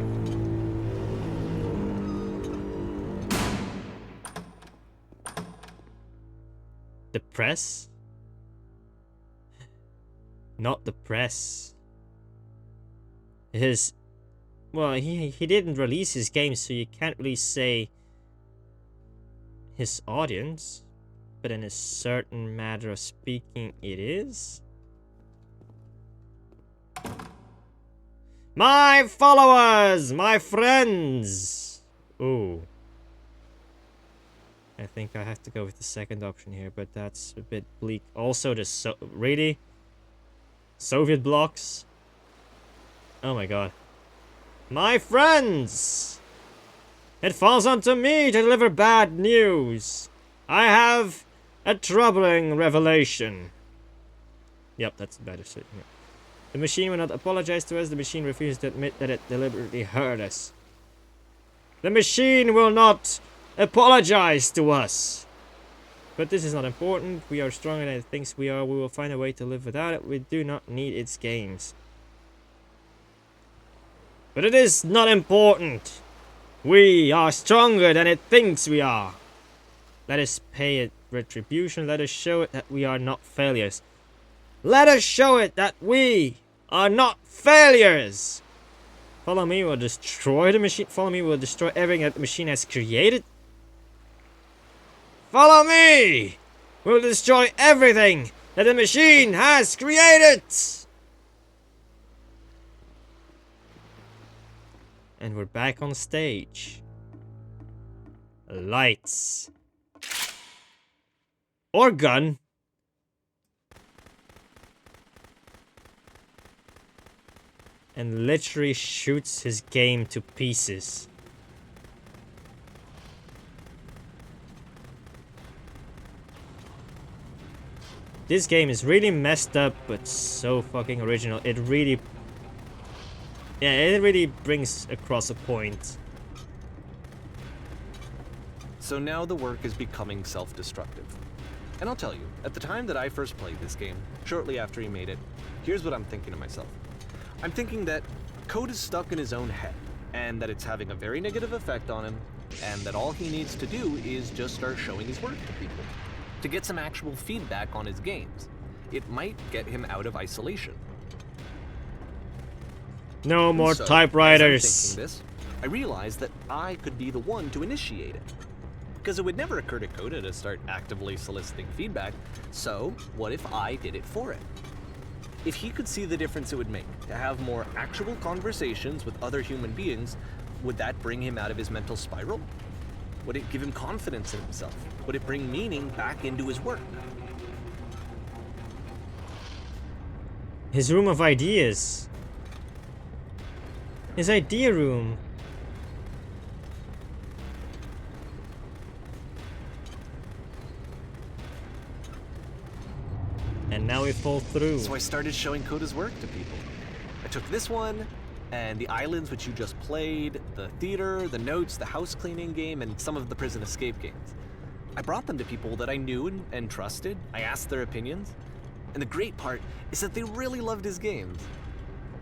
The press? Not the press. Well, he didn't release his game, so you can't really say his audience, but in a certain matter of speaking, it is. My followers, my friends. Ooh. I think I have to go with the second option here, but that's a bit bleak. Also, really? Soviet blocks? Oh my god. My friends! It falls onto me to deliver bad news. I have a troubling revelation. Yep, that's better. Yeah. The machine will not apologize to us. The machine refuses to admit that it deliberately hurt us. The machine will not apologize to us. But this is not important. We are stronger than it thinks we are. We will find a way to live without it. We do not need its games. But it is not important. We are stronger than it thinks we are. Let us pay it retribution. Let us show it that we are not failures. Let us show it that we are not failures. Follow me, we'll destroy the machine. Follow me, we'll destroy everything that the machine has created. Follow me! We'll destroy everything that the machine has created! And we're back on stage. Lights. Or gun. And literally shoots his game to pieces. This game is really messed up, but so fucking original. It really brings across a point. So now the work is becoming self-destructive. And I'll tell you, at the time that I first played this game, shortly after he made it, here's what I'm thinking to myself. I'm thinking that Coda's stuck in his own head, and that it's having a very negative effect on him, and that all he needs to do is just start showing his work to people, to get some actual feedback on his games. It might get him out of isolation. No more So, typewriters. as I'm thinking this, I realized that I could be the one to initiate it. Because it would never occur to Coda to start actively soliciting feedback, so what if I did it for it? If he could see the difference it would make to have more actual conversations with other human beings, would that bring him out of his mental spiral? Would it give him confidence in himself? Would it bring meaning back into his work? His room of ideas. His idea room. And now we fall through. So I started showing Coda's work to people. I took this one, and the islands which you just played, the theater, the notes, the house cleaning game, and some of the prison escape games. I brought them to people that I knew and trusted. I asked their opinions. And the great part is that they really loved his games.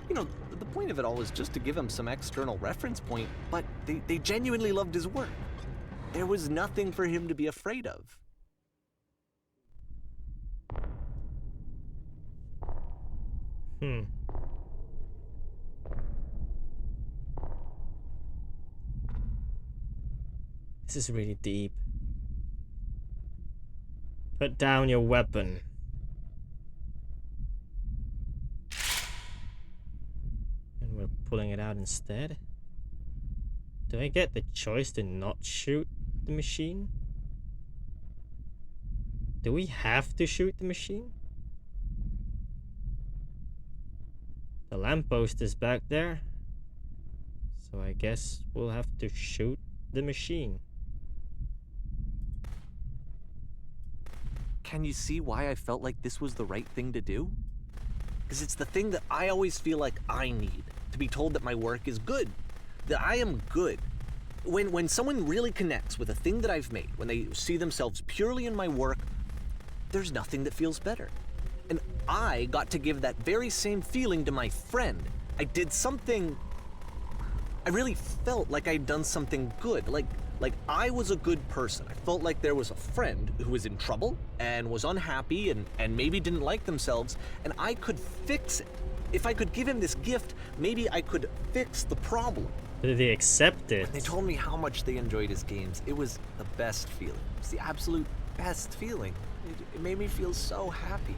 You know, the point of it all was just to give him some external reference point, but they genuinely loved his work. There was nothing for him to be afraid of. This is really deep. Put down your weapon. And we're pulling it out instead. Do I get the choice to not shoot the machine? Do we have to shoot the machine? The lamppost is back there. So I guess we'll have to shoot the machine. Can you see why I felt like this was the right thing to do? Because it's the thing that I always feel like I need, to be told that my work is good, that I am good. When someone really connects with a thing that I've made, when they see themselves purely in my work, there's nothing that feels better. And I got to give that very same feeling to my friend. I did something... I really felt like I'd done something good, like I was a good person. I felt like there was a friend who was in trouble and was unhappy and maybe didn't like themselves, and I could fix it. If I could give him this gift, maybe I could fix the problem. Did they accept it? When they told me how much they enjoyed his games, it was the best feeling. It was the absolute best feeling. It made me feel so happy.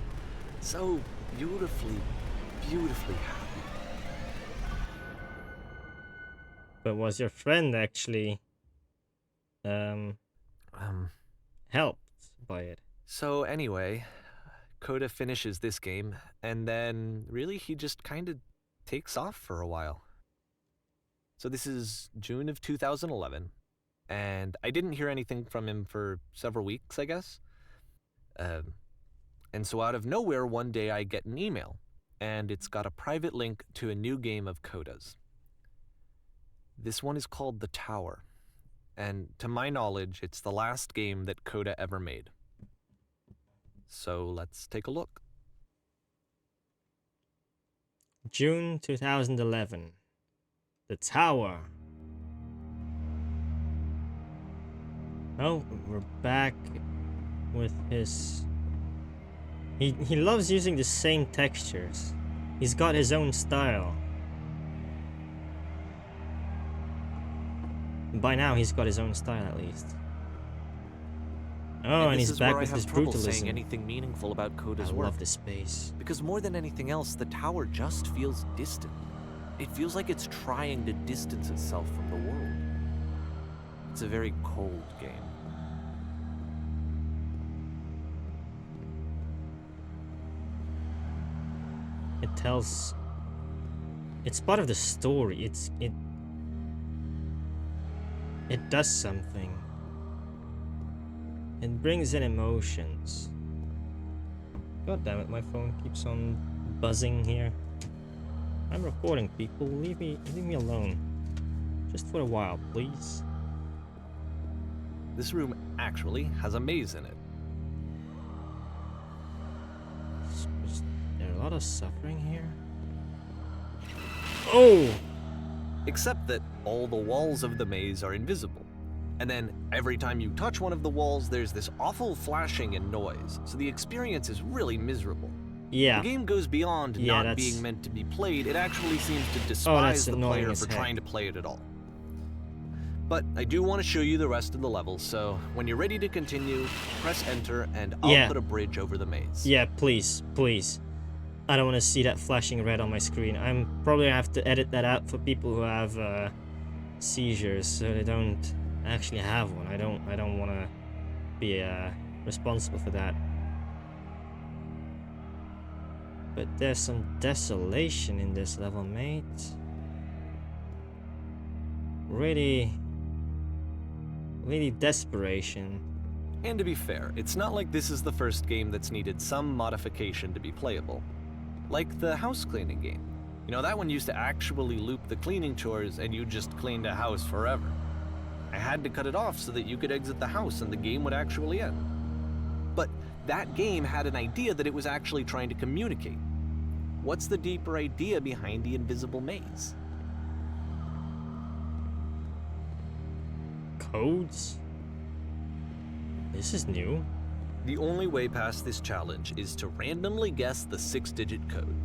So beautifully, beautifully happy. But was your friend actually helped by it? So anyway, Coda finishes this game, and then really he just kind of takes off for a while. So this is June of 2011, and I didn't hear anything from him for several weeks, I guess. And so out of nowhere, one day I get an email, and it's got a private link to a new game of Coda's. This one is called The Tower, And to my knowledge, it's the last game that Coda ever made. So let's take a look. June 2011. The Tower. Oh, we're back with his... He loves using the same textures. He's got his own style. By now, he's got his own style at least. Oh, and he's back with his brutalism. Saying anything meaningful about Coda's work. I love the space. Because more than anything else, the tower just feels distant. It feels like it's trying to distance itself from the world. It's a very cold game. It tells... It's part of the story. It does something. It brings in emotions. God damn it, my phone keeps on buzzing here. I'm recording, people. Leave me alone. Just for a while, please. This room actually has a maze in it. Is there a lot of suffering here? Oh! Except that all the walls of the maze are invisible. And then every time you touch one of the walls, there's this awful flashing and noise, so the experience is really miserable. Yeah. The game goes beyond not being meant to be played, it actually seems to despise the player for trying to play it at all. But I do want to show you the rest of the levels, so when you're ready to continue, press enter and I'll put a bridge over the maze. Yeah, please, please. I don't want to see that flashing red on my screen. I'm probably gonna have to edit that out for people who have seizures, so they don't actually have one. I don't want to be responsible for that. But there's some desolation in this level, mate. Really desperation. And to be fair, it's not like this is the first game that's needed some modification to be playable. Like the house cleaning game. You know, that one used to actually loop the cleaning chores and you just cleaned a house forever. I had to cut it off so that you could exit the house and the game would actually end. But that game had an idea that it was actually trying to communicate. What's the deeper idea behind the invisible maze? Codes? This is new. The only way past this challenge is to randomly guess the 6-digit code.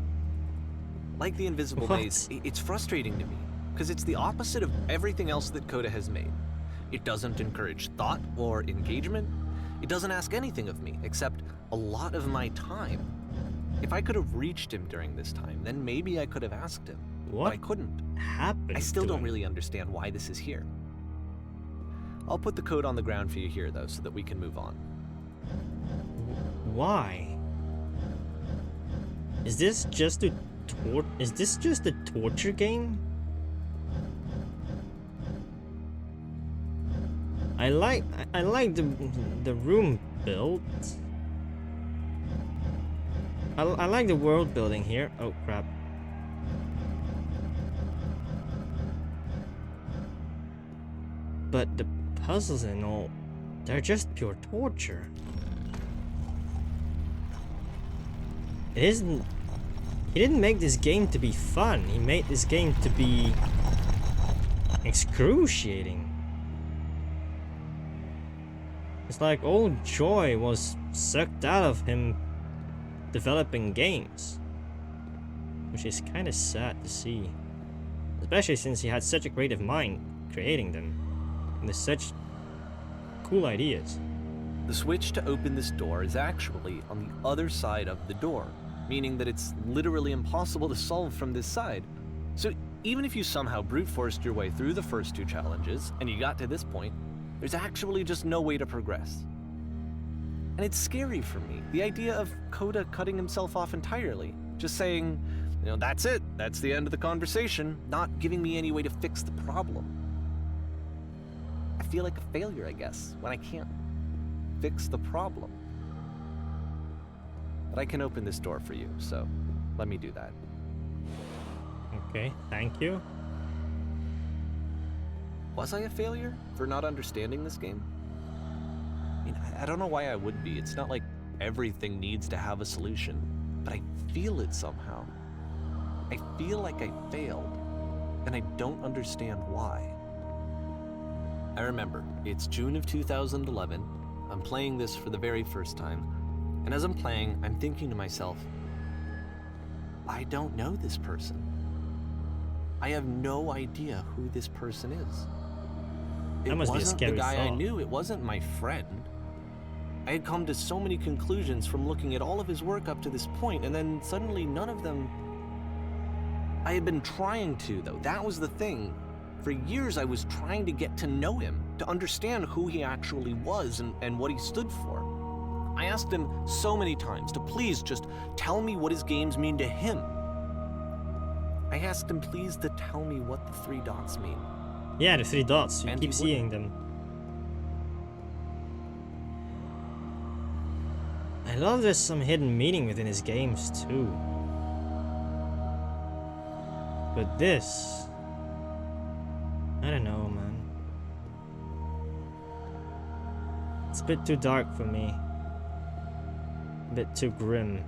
Like the invisible maze, it's frustrating to me, because it's the opposite of everything else that Coda has made. It doesn't encourage thought or engagement. It doesn't ask anything of me, except a lot of my time. If I could have reached him during this time, then maybe I could have asked him. What but I couldn't. happened? I still don't really understand why this is here. I'll put the code on the ground for you here, though, so that we can move on. Why? Is this just a torture game? I like the room build. I like the world building here. Oh crap. But the puzzles and all, they're just pure torture. It isn't... He didn't make this game to be fun. He made this game to be excruciating. It's like all joy was sucked out of him developing games. Which is kind of sad to see. Especially since he had such a creative mind creating them. And there's such cool ideas. The switch to open this door is actually on the other side of the door, meaning that it's literally impossible to solve from this side. So even if you somehow brute forced your way through the first 2 challenges and you got to this point, there's actually just no way to progress. And it's scary for me, the idea of Coda cutting himself off entirely, just saying, you know, that's it, that's the end of the conversation, not giving me any way to fix the problem. I feel like a failure, I guess, when I can't fix the problem. But I can open this door for you, so let me do that. Okay, thank you. Was I a failure for not understanding this game? I mean, I don't know why I would be. It's not like everything needs to have a solution, but I feel it somehow. I feel like I failed, and I don't understand why. I remember, it's June of 2011. I'm playing this for the very first time, and as I'm playing, I'm thinking to myself, I don't know this person. I have no idea who this person is. It That must be a wasn't scary the guy I thought. knew, it wasn't my friend. I had come to so many conclusions from looking at all of his work up to this point, and then suddenly none of them... I had been trying to, though. That was the thing. For years I was trying to get to know him, to understand who he actually was and what he stood for. I asked him so many times to please just tell me what his games mean to him. I asked him please to tell me what the 3 dots mean. Yeah, the 3 dots. You And keep he seeing them. I love there's some hidden meaning within his games too. But this... I don't know, man. It's a bit too dark for me. A bit too grim.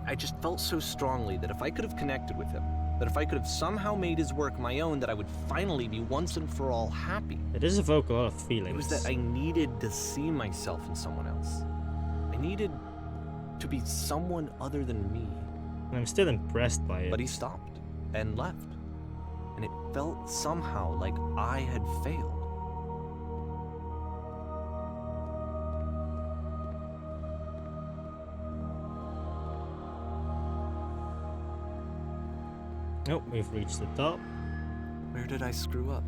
I just felt so strongly that if I could have connected with him, that if I could have somehow made his work my own, that I would finally be once and for all happy. It does evoke a lot of feelings. It was that I needed to see myself in someone else. I needed to be someone other than me. I'm still impressed by it. But he stopped and left. And it felt somehow like I had failed. Oh, we've reached the top. Where did I screw up?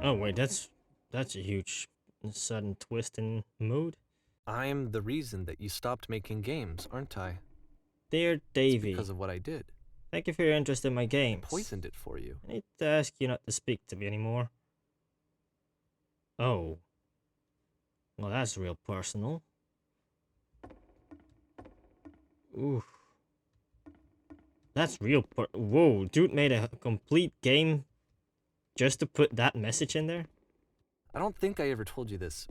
Oh wait, that's a huge sudden twist in mood. I'm the reason that you stopped making games, aren't I? Dear It's Davey, because of what I did. thank you for your interest in my games. Poisoned it for you. I need to ask you not to speak to me anymore. Oh. Well, that's real personal. Ooh. That's real Whoa, dude made a complete game just to put that message in there? I don't think I ever told you this,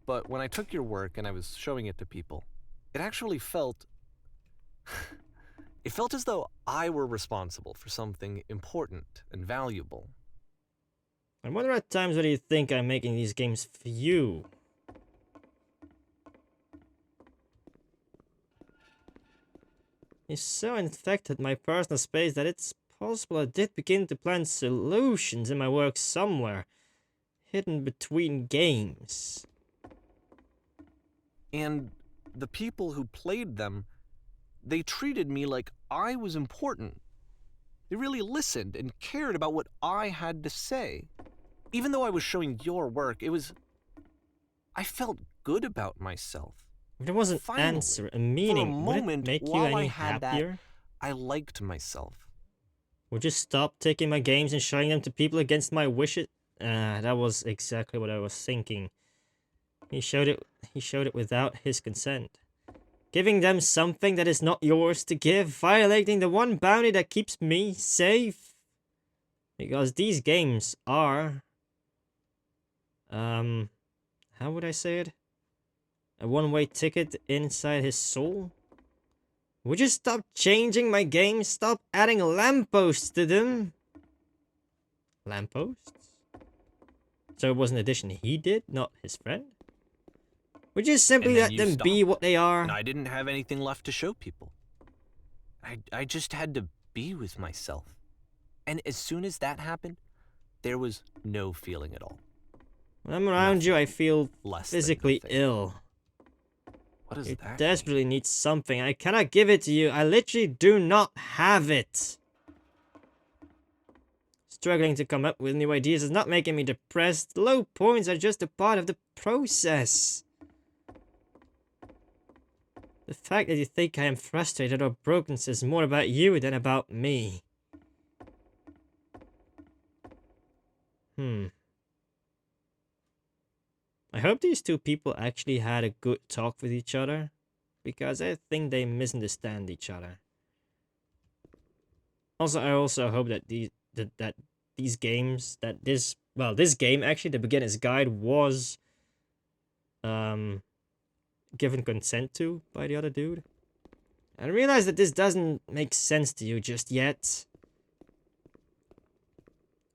but when I took your work and I was showing it to people, it actually felt... it felt as though I were responsible for something important and valuable. I wonder at times whether you think I'm making these games for you. You're so infected my personal space that it's possible I did begin to plant solutions in my work somewhere, hidden between games. And the people who played them, they treated me like I was important. They really listened and cared about what I had to say. Even though I was showing your work, I felt good about myself. If there was an Finally, answer, a meaning, for a would moment, it make you while I any had that, happier? I liked myself. Would you stop taking my games and showing them to people against my wishes? That was exactly what I was thinking. He showed it without his consent. Giving them something that is not yours to give, violating the one boundary that keeps me safe. Because these games are... how would I say it? A one-way ticket inside his soul? Would you stop changing my games? Stop adding lampposts to them? Lampposts? So it was an addition he did, not his friend? Would you simply And then let you them be stopped, what they are? And I didn't have anything left to show people. I just had to be with myself. And as soon as that happened, there was no feeling at all. When I'm around you, I feel Less than physically nothing. ill. What does You that mean? desperately need something. I cannot give it to you. I literally do not have it. Struggling to come up with new ideas is not making me depressed. Low points are just a part of the process. The fact that you think I am frustrated or broken says more about you than about me. I hope these two people actually had a good talk with each other, because I think they misunderstand each other. Also, I also hope that this game actually, the beginner's guide, was given consent to by the other dude. I realize that this doesn't make sense to you just yet,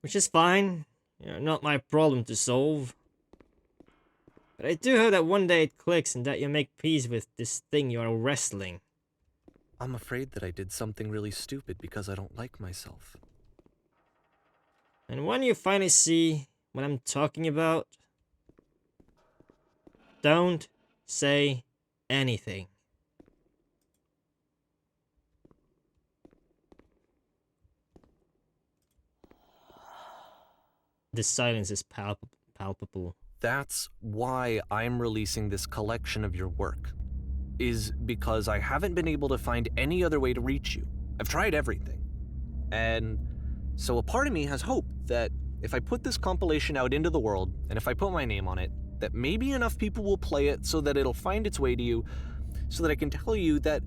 which is fine. You know, not my problem to solve. But I do hope that one day it clicks and that you make peace with this thing you are wrestling. I'm afraid that I did something really stupid because I don't like myself. And when you finally see what I'm talking about, don't say anything. The silence is palpable. That's why I'm releasing this collection of your work, is because I haven't been able to find any other way to reach you. I've tried everything. And so a part of me has hope that if I put this compilation out into the world, and if I put my name on it, that maybe enough people will play it so that it'll find its way to you, so that I can tell you that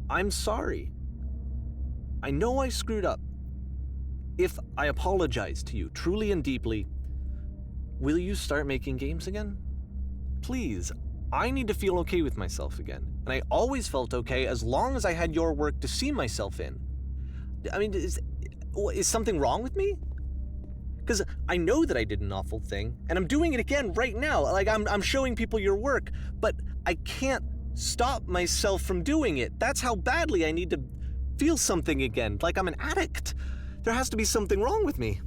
I'm sorry. I know I screwed up. If I apologize to you truly and deeply, will you start making games again? Please, I need to feel okay with myself again. And I always felt okay as long as I had your work to see myself in. I mean, is something wrong with me? Because I know that I did an awful thing, and I'm doing it again right now. Like, I'm showing people your work, but I can't stop myself from doing it. That's how badly I need to feel something again, like I'm an addict. There has to be something wrong with me.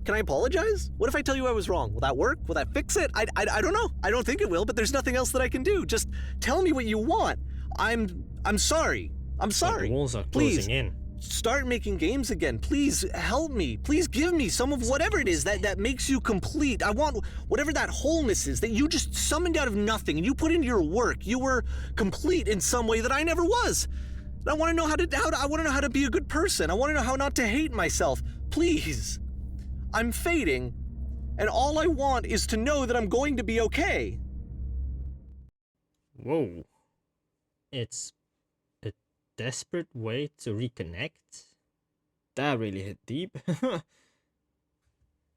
Can I apologize? What if I tell you I was wrong? Will that work? Will that fix it? I don't know. I don't think it will, but there's nothing else that I can do. Just tell me what you want. I'm sorry. I'm sorry. The walls are Please, closing in. start making games again. Please help me. Please give me some of whatever it is that makes you complete. I want whatever that wholeness is that you just summoned out of nothing and you put into your work. You were complete in some way that I never was. I want to know I want to know how to be a good person. I want to know how not to hate myself. Please. I'm fading, and all I want is to know that I'm going to be okay. Whoa. It's a desperate way to reconnect? That really hit deep.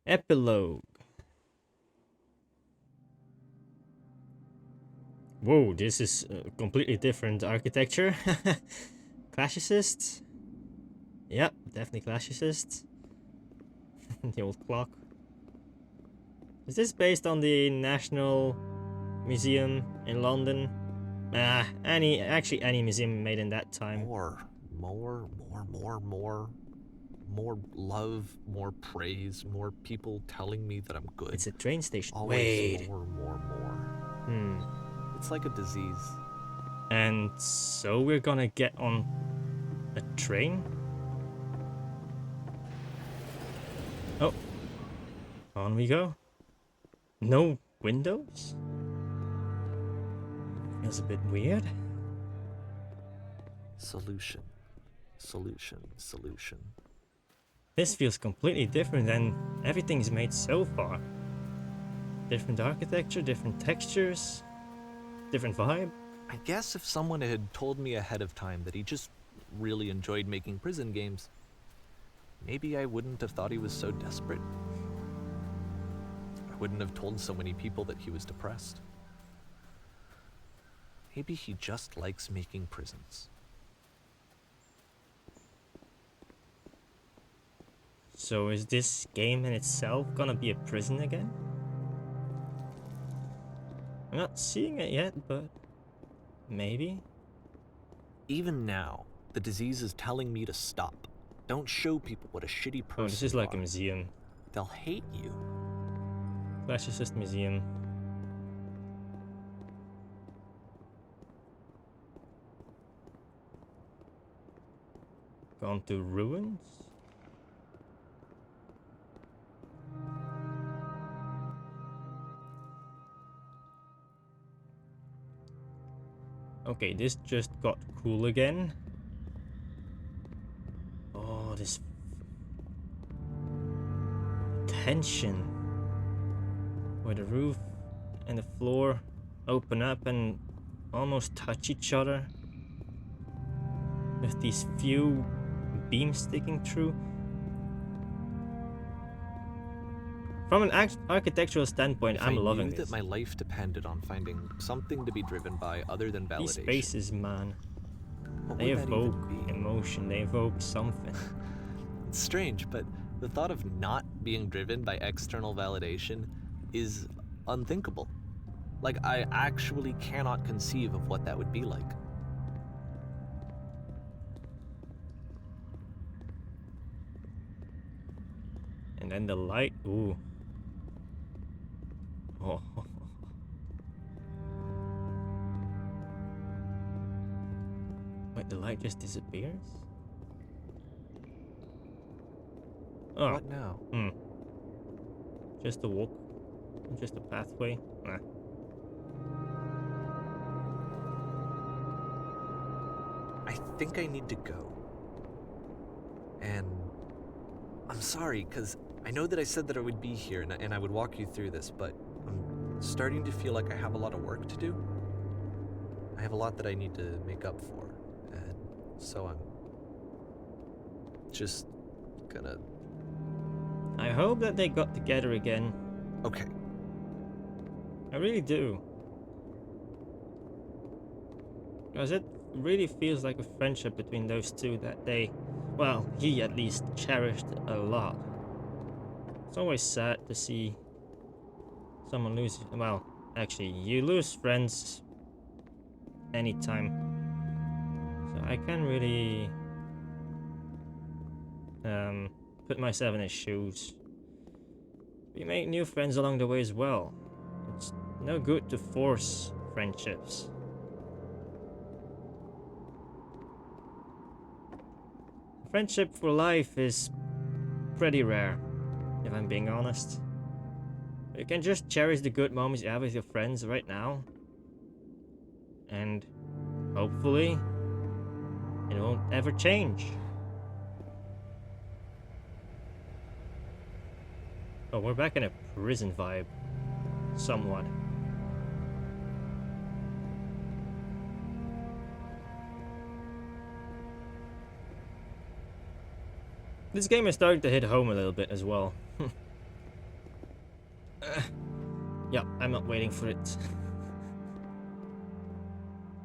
Epilogue. Whoa, this is a completely different architecture. Classicist? Yep, definitely classicist. The old clock. Is this based on the National Museum in London? Any museum made in that time. More love, more praise, more people telling me that I'm good. It's a train station. Always Wait. more. It's like a disease. And so we're gonna get on a train? Oh. On we go. No windows? Feels a bit weird. Solution. This feels completely different than everything's made so far. Different architecture, different textures, different vibe. I guess if someone had told me ahead of time that he just really enjoyed making prison games, maybe I wouldn't have thought he was so desperate. I wouldn't have told so many people that he was depressed. Maybe he just likes making prisons. So is this game in itself gonna be a prison again? I'm not seeing it yet, but maybe. Even now, the disease is telling me to stop. Don't show people what a shitty person Oh, this is like you a are. museum. They'll hate you. Classicist museum. Gone to ruins? Okay, this just got cool again. Oh, this tension where the roof and the floor open up and almost touch each other, with these few beams sticking through. From an architectural standpoint, If I'm I loving knew this. that my life depended on finding something to be driven by other than These validation, spaces, man, what they would that even evoke be? emotion, they evoke something. It's strange, but the thought of not being driven by external validation is unthinkable. Like, I actually cannot conceive of what that would be like. And then the light, ooh. Oh. Wait, the light just disappears? Oh, What now? just a walk, just a pathway. Nah. I think I need to go. And I'm sorry, because I know that I said that I would be here and I would walk you through this, but I'm starting to feel like I have a lot of work to do. I have a lot that I need to make up for, and so I'm just gonna... I hope that they got together again. Okay. I really do. Because it really feels like a friendship between those two that they, well, he at least cherished a lot. It's always sad to see someone lose, well, actually, you lose friends anytime. So I can't really put myself in his shoes. We make new friends along the way as well. It's no good to force friendships. Friendship for life is pretty rare, if I'm being honest. You can just cherish the good moments you have with your friends right now. And hopefully, it won't ever change. Oh, we're back in a prison vibe. Somewhat. This game is starting to hit home a little bit as well. Yeah, I'm not waiting for it.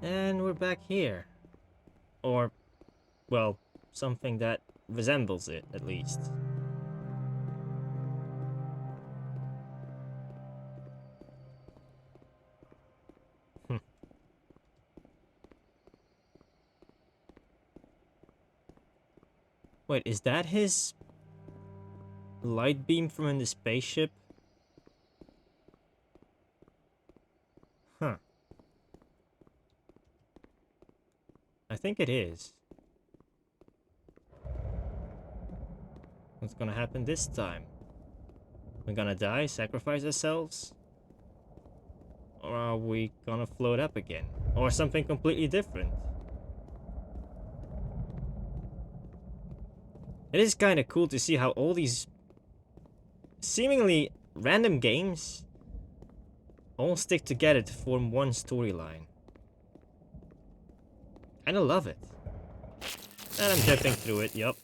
And we're back here. Or, well, something that resembles it, at least. Wait, is that his light beam from in the spaceship? Huh. I think it is. What's gonna happen this time? We're gonna die, sacrifice ourselves? Or are we gonna float up again? Or something completely different? It is kind of cool to see how all these seemingly random games all stick together to form one storyline. And I love it. And I'm jumping through it, yup.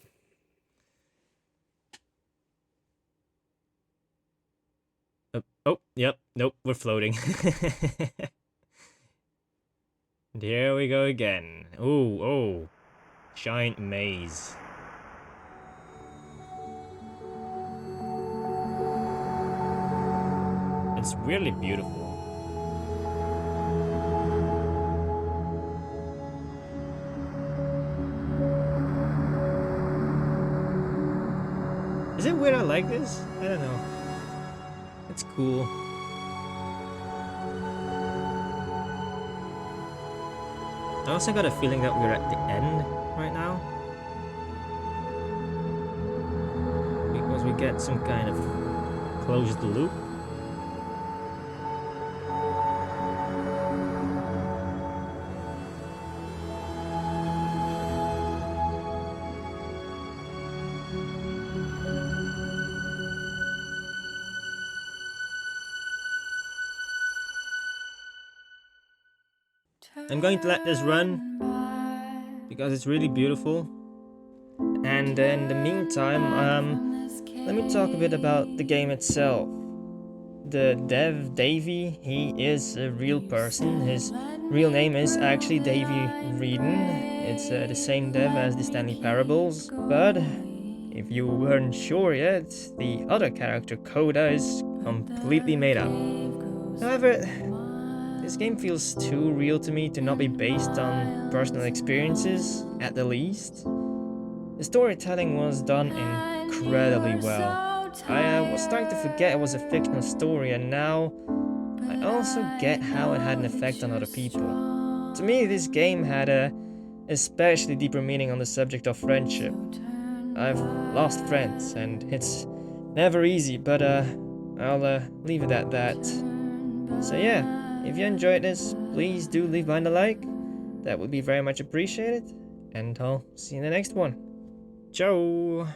Oh, yep, nope, we're floating. And here we go again. Ooh, oh. Giant maze. It's really beautiful. Is it weird I like this? I don't know. It's cool. I also got a feeling that we're at the end right now. Because we get some kind of closed loop. I'm going to let this run because it's really beautiful. And in the meantime, let me talk a bit about the game itself. The dev, Davey, he is a real person. His real name is actually Davey Wreden. It's the same dev as the Stanley Parables. But if you weren't sure yet, the other character, Coda, is completely made up. However, this game feels too real to me to not be based on personal experiences, at the least. The storytelling was done incredibly well. I was starting to forget it was a fictional story, and now I also get how it had an effect on other people. To me, this game had a especially deeper meaning on the subject of friendship. I've lost friends, and it's never easy, but I'll leave it at that. So yeah, if you enjoyed this, please do leave behind a like. That would be very much appreciated, and I'll see you in the next one. Ciao!